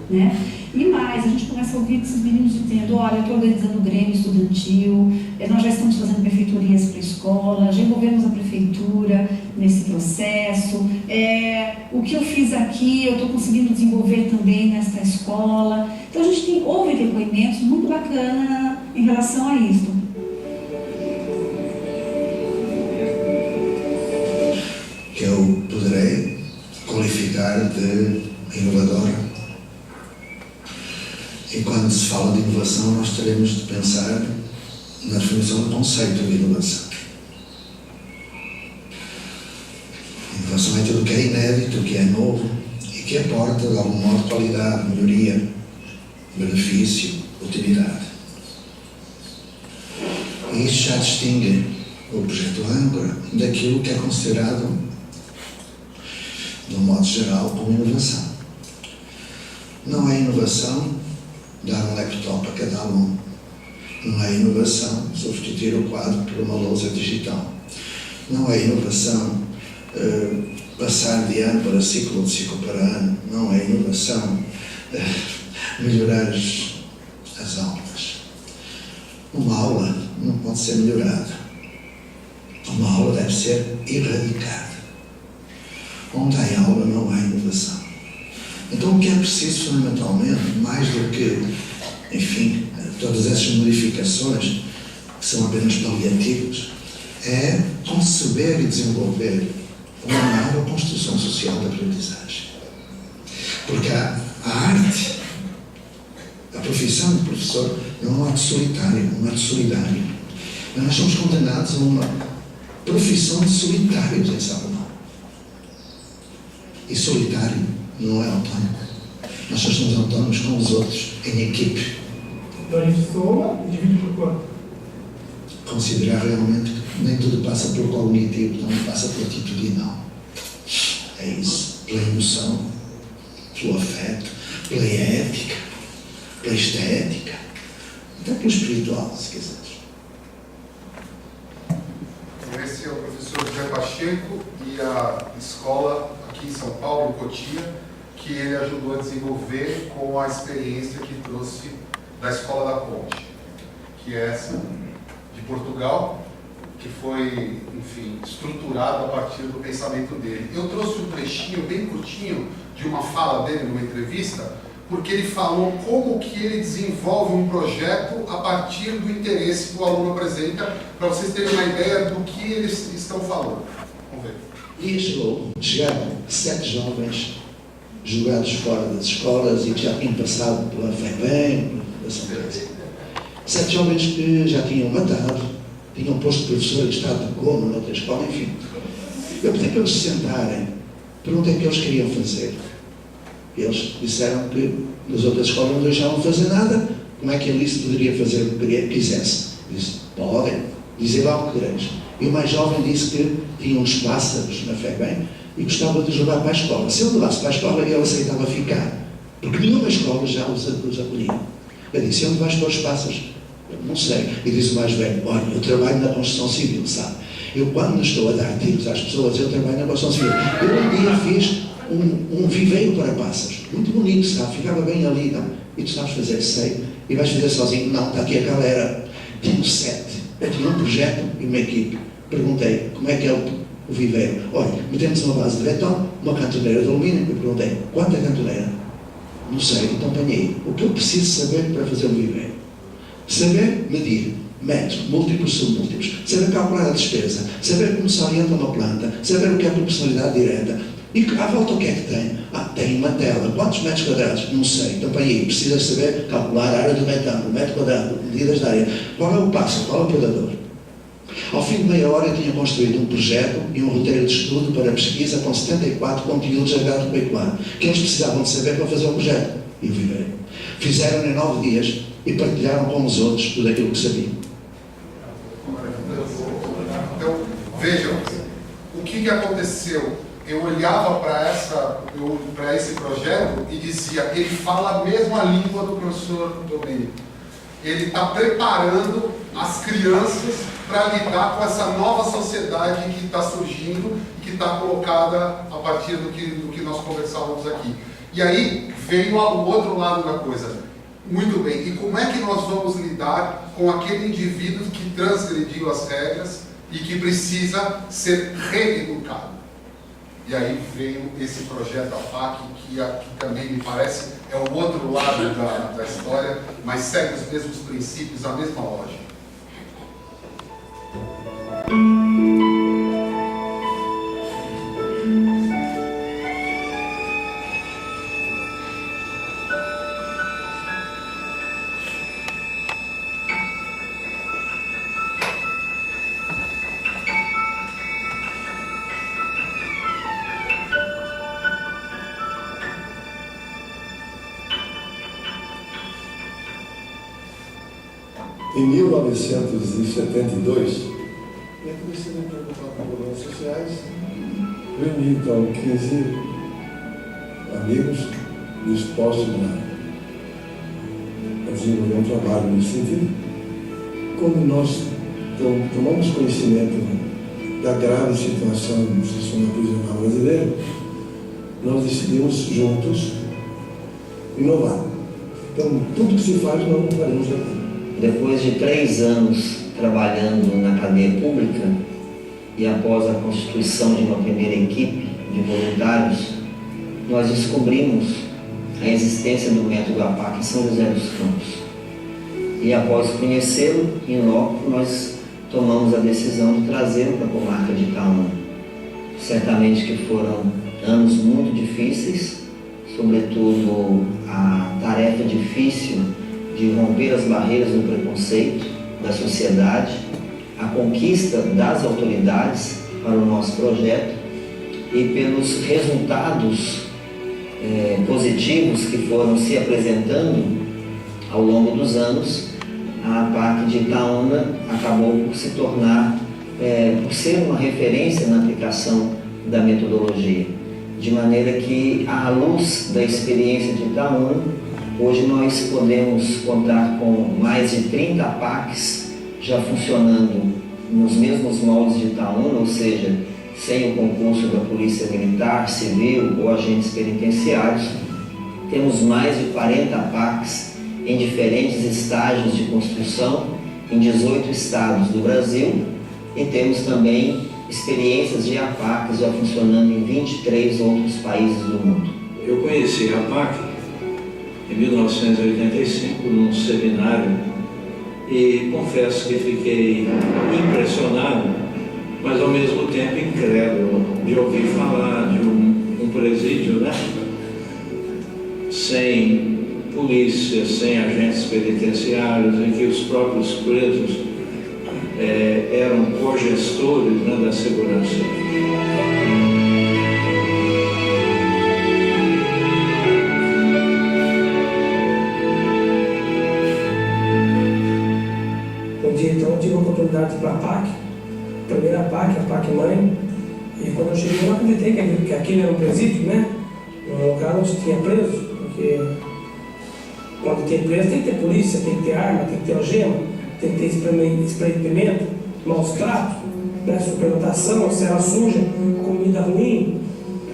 né? E mais, a gente começa a ouvir esses meninos dizendo, olha, eu estou organizando o Grêmio Estudantil, nós já estamos fazendo prefeitorias para a escola, já envolvemos a prefeitura nesse processo, o que eu fiz aqui, eu estou conseguindo desenvolver também nesta escola. Então a gente ouve depoimentos muito bacanas em relação a isso. Que eu poderei qualificar de inovadora. E quando se fala de inovação, nós teremos de pensar na definição do conceito de inovação. Inovação é tudo que é inédito, o que é novo e que aporta, de algum modo, qualidade, melhoria, benefício, utilidade. E isso já distingue o projeto âncora daquilo que é considerado, de um modo geral, como inovação. Não é inovação dar um laptop a cada aluno. Não é inovação substituir o quadro por uma lousa digital. Não é inovação passar de ano para ciclo, de ciclo para ano. Não é inovação melhorar as aulas. Uma aula não pode ser melhorada. Uma aula deve ser erradicada. Onde há aula não há inovação. Então o que é preciso fundamentalmente, mais do que, enfim, todas essas modificações que são apenas paliativas, é conceber e desenvolver uma nova construção social da aprendizagem. Porque a arte, a profissão de professor, não é um ato solitário, é um ato solidário. Mas nós somos condenados a uma profissão de solitários em Salvador. E solitário não é autónomo. Nós só somos autónomos com os outros, em equipe. Então a gente soma e divide por quanto? Considerar realmente que nem tudo passa pelo cognitivo, também passa pelo atitudinal. É isso. Pela emoção, pelo afeto, pela ética, pela estética, até pelo espiritual, se quiseres. Esse é o professor José Pacheco e a escola aqui em São Paulo, Cotia, que ele ajudou a desenvolver com a experiência que trouxe da Escola da Ponte, que é essa de Portugal, que foi, enfim, estruturado a partir do pensamento dele. Eu trouxe um trechinho bem curtinho de uma fala dele numa entrevista, porque ele falou como que ele desenvolve um projeto a partir do interesse que o aluno apresenta, para vocês terem uma ideia do que eles estão falando. Vamos ver. E chegaram 7 jovens julgados fora das escolas e que já tinham passado pela FEBEM, pela São Pedro. 7 jovens que já tinham matado, tinham posto professor em estado de coma noutra escola, enfim. Eu pedi para eles se sentarem, perguntei o que eles queriam fazer. Eles disseram que nas outras escolas não deixavam fazer nada, como é que ele poderia fazer o que quisesse? Disse, podem, dizer lá o que quereis. E o mais jovem disse que tinha uns pássaros na FEBEM e gostava de os levar para a escola. Se ele levasse para a escola, ele aceitava ficar, porque nenhuma escola já os acolhia. Eu disse, onde vais para os pássaros? Eu não sei. E disse o mais velho, olha, eu trabalho na construção civil, sabe? Eu quando estou a dar tiros às pessoas, eu trabalho na construção civil. Eu um dia fiz um viveiro para pássaros, muito bonito, sabe? Ficava bem ali, não? E tu sabes fazer, sei. E vais fazer sozinho? Não, está aqui a galera. Tinha 7. Eu tinha um projeto e uma equipe. Perguntei, como é que é o viveiro? Olha, metemos uma base de betão, uma cantoneira de alumínio. Eu perguntei, quanto é cantoneira? Não sei, então apanhei. O que eu preciso saber para fazer um viveiro? Saber medir metros, múltiplos, submúltiplos. Saber calcular a despesa. Saber como se orienta uma planta. Saber o que é a proporcionalidade direta. E à volta o que é que tem? Tem uma tela. Quantos metros quadrados? Não sei. Então, para aí, precisas saber calcular a área do retângulo, o metro quadrado, medidas da área. Qual é o pássaro? Qual é o predador? Ao fim de meia hora, eu tinha construído um projeto e um roteiro de estudo para pesquisa com 74 conteúdos agropecuários que eles precisavam de saber para fazer o projeto. E o viveiro. Fizeram em 9 dias e partilharam com os outros tudo aquilo que sabiam. Então, vejam, o que aconteceu? Eu olhava para esse projeto e dizia, ele fala a mesma língua do professor Domênico. Ele está preparando as crianças para lidar com essa nova sociedade que está surgindo e que está colocada a partir do que nós conversávamos aqui. E aí veio o outro lado da coisa. Muito bem, e como é que nós vamos lidar com aquele indivíduo que transgrediu as regras e que precisa ser reeducado? E aí veio esse projeto APAC, que também me parece é o outro lado da história, mas segue os mesmos princípios, a mesma lógica. Em 1972, eu comecei a me preocupar com problemas sociais. Reuni então 15 amigos dispostos a desenvolver um trabalho nesse sentido. Quando nós tomamos conhecimento da grave situação do sistema prisional brasileiro, nós decidimos juntos inovar. Então, tudo que se faz, nós não faremos aqui. Depois de 3 anos trabalhando na cadeia pública e após a constituição de uma primeira equipe de voluntários, nós descobrimos a existência do método APAC em São José dos Campos. E após conhecê-lo, em loco, nós tomamos a decisão de trazê-lo para a comarca de Itaúna. Certamente que foram anos muito difíceis, sobretudo a tarefa difícil de romper as barreiras do preconceito da sociedade, a conquista das autoridades para o nosso projeto e pelos resultados positivos que foram se apresentando ao longo dos anos, a APAC de Itaúna acabou por se tornar, por ser uma referência na aplicação da metodologia, de maneira que, à luz da experiência de Itaúna, hoje nós podemos contar com mais de 30 APACs já funcionando nos mesmos moldes de Itaúna, ou seja, sem o concurso da Polícia Militar, Civil ou agentes penitenciários. Temos mais de 40 APACs em diferentes estágios de construção em 18 estados do Brasil e temos também experiências de APACs já funcionando em 23 outros países do mundo. Eu conheci a APAC em 1985 num seminário e confesso que fiquei impressionado, mas ao mesmo tempo incrédulo de ouvir falar de um presídio, né? Sem polícia, sem agentes penitenciários, em que os próprios presos eram cogestores, né, da segurança. Um dia, então, eu tive a oportunidade de ir para a PAC, a primeira PAC, a PAC mãe, e quando eu cheguei, eu não acreditei que aquilo era um presídio, né? Um lugar onde tinha preso, porque quando tem preso tem que ter polícia, tem que ter arma, tem que ter algema, tem que ter spray de pimenta, maus tratos, né? Superlotação, cela suja, comida ruim.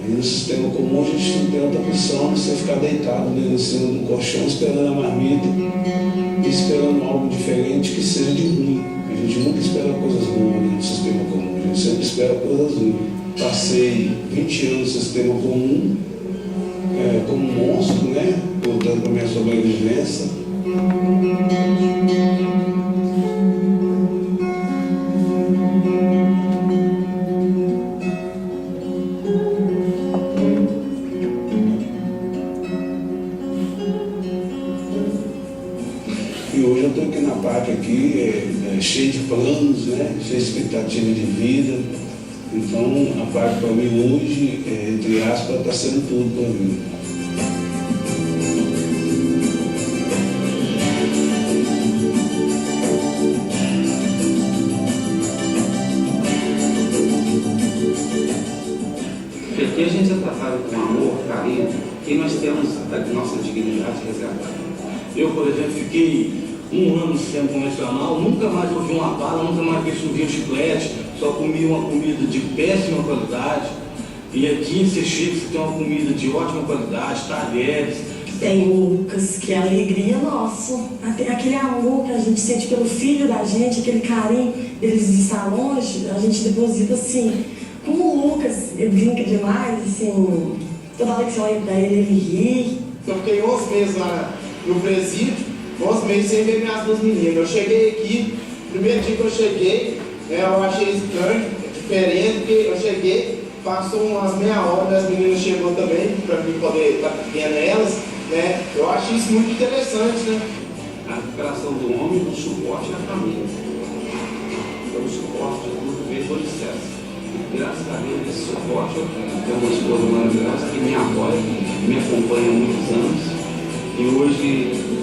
Aí no sistema comum a gente não tem outra opção que você ficar deitado em cima do colchão esperando a marmita e esperando algo diferente que seja de ruim. A gente nunca espera coisas boas no sistema comum, a gente sempre espera coisas ruins. Passei 20 anos no sistema comum como monstro, né? Lutando com a minha sobrevivência. E hoje eu estou aqui na PAC aqui, cheio de planos, né? Cheio de expectativa de vida. Então a PAC para mim hoje, entre aspas, está sendo tudo para mim. Porque a gente é tratado com amor, carinho, e nós temos a nossa dignidade resgatada. Eu, por exemplo, fiquei 1 ano no sistema convencional, nunca mais ouvi uma bala, nunca mais vi subir um chiclete, só comi uma comida de péssima qualidade. E aqui você chega, você tem uma comida de ótima qualidade, talheres. Tem Lucas, que é a alegria nossa, aquele amor que a gente sente pelo filho da gente, aquele carinho deles estar longe, a gente deposita assim. Como o Lucas, ele brinca demais, assim, toda hora que você olha pra ele ri. Eu fiquei 11 meses lá no presídio, 11 meses sem ver minhas 2 meninas. Eu cheguei aqui, primeiro dia que eu cheguei, eu achei estranho, diferente, porque eu cheguei, passou umas meia hora, as meninas chegou também, para mim poder estar vendo elas, né? Eu acho isso muito interessante, né? A recuperação do homem, o suporte da família. Então, o suporte de tudo veio por excesso. Graças a Deus, esse suporte eu tenho uma esposa maravilhosa que me apoia, me acompanha há muitos anos e hoje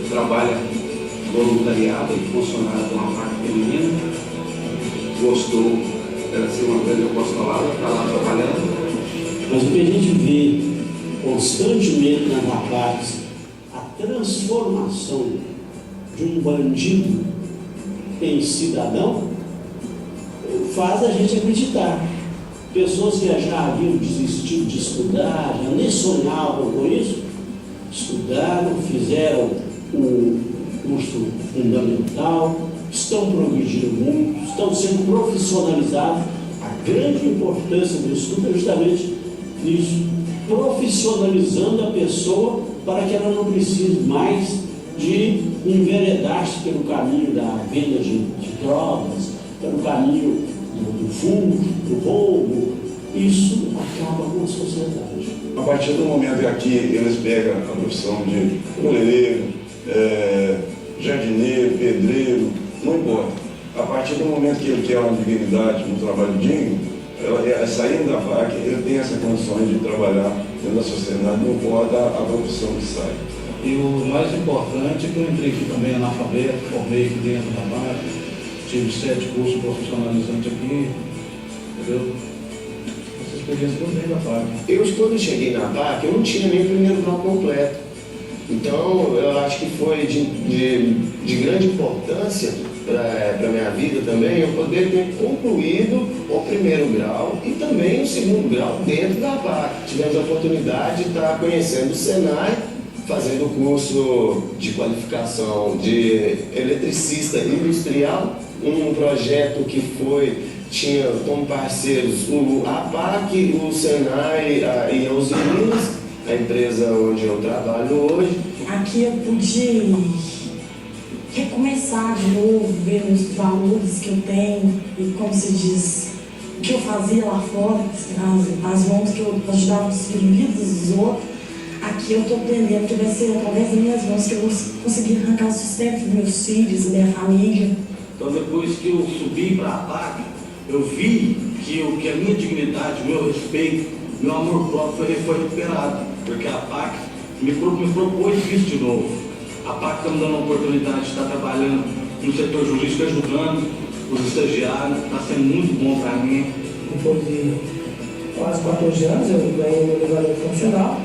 trabalha voluntariado e funcionário de uma parte feminina. Gostou dela ser uma grande apostolada, está lá trabalhando. Mas o que a gente vê constantemente nas APACs, a transformação de um bandido em cidadão, faz a gente acreditar. Pessoas que já haviam desistido de estudar, já nem sonhavam com isso, estudaram, fizeram o curso fundamental, estão progredindo muito, estão sendo profissionalizados. A grande importância do estudo é justamente nisso, profissionalizando a pessoa para que ela não precise mais de enveredar-se pelo caminho da venda de drogas, pelo caminho do furto, do roubo. Isso acaba com a sociedade. A partir do momento que aqui eles pegam a profissão de cabeleireiro, jardineiro, pedreiro, não importa. A partir do momento que ele quer uma dignidade, um trabalho digno, saindo da PAC, ele tem essa condição de trabalhar dentro da sociedade, não importa a profissão que sai. E o mais importante é que eu entrei aqui também analfabeto, formei aqui dentro da PAC, tive 7 cursos profissionalizantes aqui, entendeu? Essa experiência que eu tenho da PAC. Quando eu cheguei na PAC, eu não tinha nem o primeiro grau completo. Então, eu acho que foi de grande importância para a minha vida também eu poder ter concluído o primeiro grau e também o segundo grau dentro da PAC. Tivemos a oportunidade de estar conhecendo o Senai, fazendo o curso de qualificação de eletricista industrial, um projeto que tinha como parceiros a PAC, o Senai e a Usiminas, a empresa onde eu trabalho hoje. Aqui eu pude recomeçar de novo, ver os valores que eu tenho e, como se diz, o que eu fazia lá fora, as mãos que eu ajudava os filhos dos outros. Aqui eu estou aprendendo que vai ser através das minhas mãos que eu vou conseguir arrancar o sustento dos meus filhos, minha família. Então, depois que eu subi para a PAC, eu vi que a minha dignidade, o meu respeito, meu amor próprio foi recuperado, porque a PAC me propôs isso de novo. A PAC está me dando a oportunidade de estar trabalhando no setor jurídico, ajudando os estagiários, está sendo muito bom para mim. Depois de quase 14 anos, eu ganhei meu elevador profissional,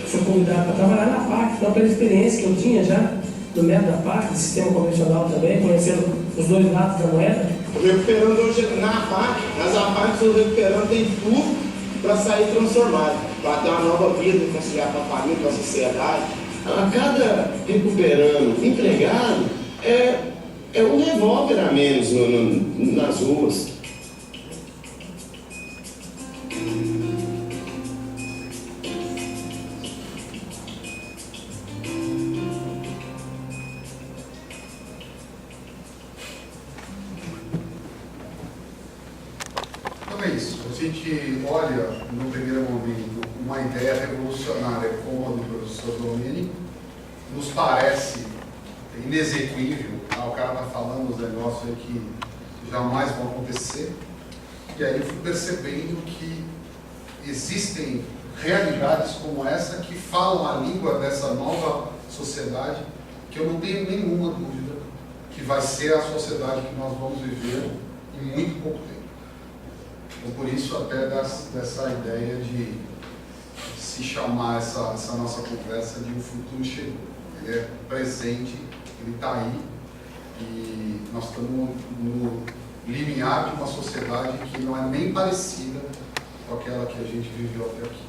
fui convidado para trabalhar na PAC, então pela experiência que eu tinha já no método da PAC, do sistema convencional também, conhecendo os dois lados da moeda. Recuperando hoje na PAC, as APACs estão recuperando, tem tudo para sair transformado, para ter uma nova vida, conciliar com a família, com a sociedade. A cada recuperando empregado é um revólver a menos nas ruas. Então é isso. A gente olha, no primeiro momento, uma ideia revolucionária como a do professor Domênico, nos parece inexequível. O cara está falando os negócios aí que jamais vão acontecer. E aí eu fui percebendo que existem realidades como essa que falam a língua dessa nova sociedade, que eu não tenho nenhuma dúvida que vai ser a sociedade que nós vamos viver em muito pouco tempo. Então, por isso, até dessa ideia de se chamar essa nossa conversa de um futuro chegou. Ele é presente, ele está aí, e nós estamos no limiar de uma sociedade que não é nem parecida com aquela que a gente viveu até aqui.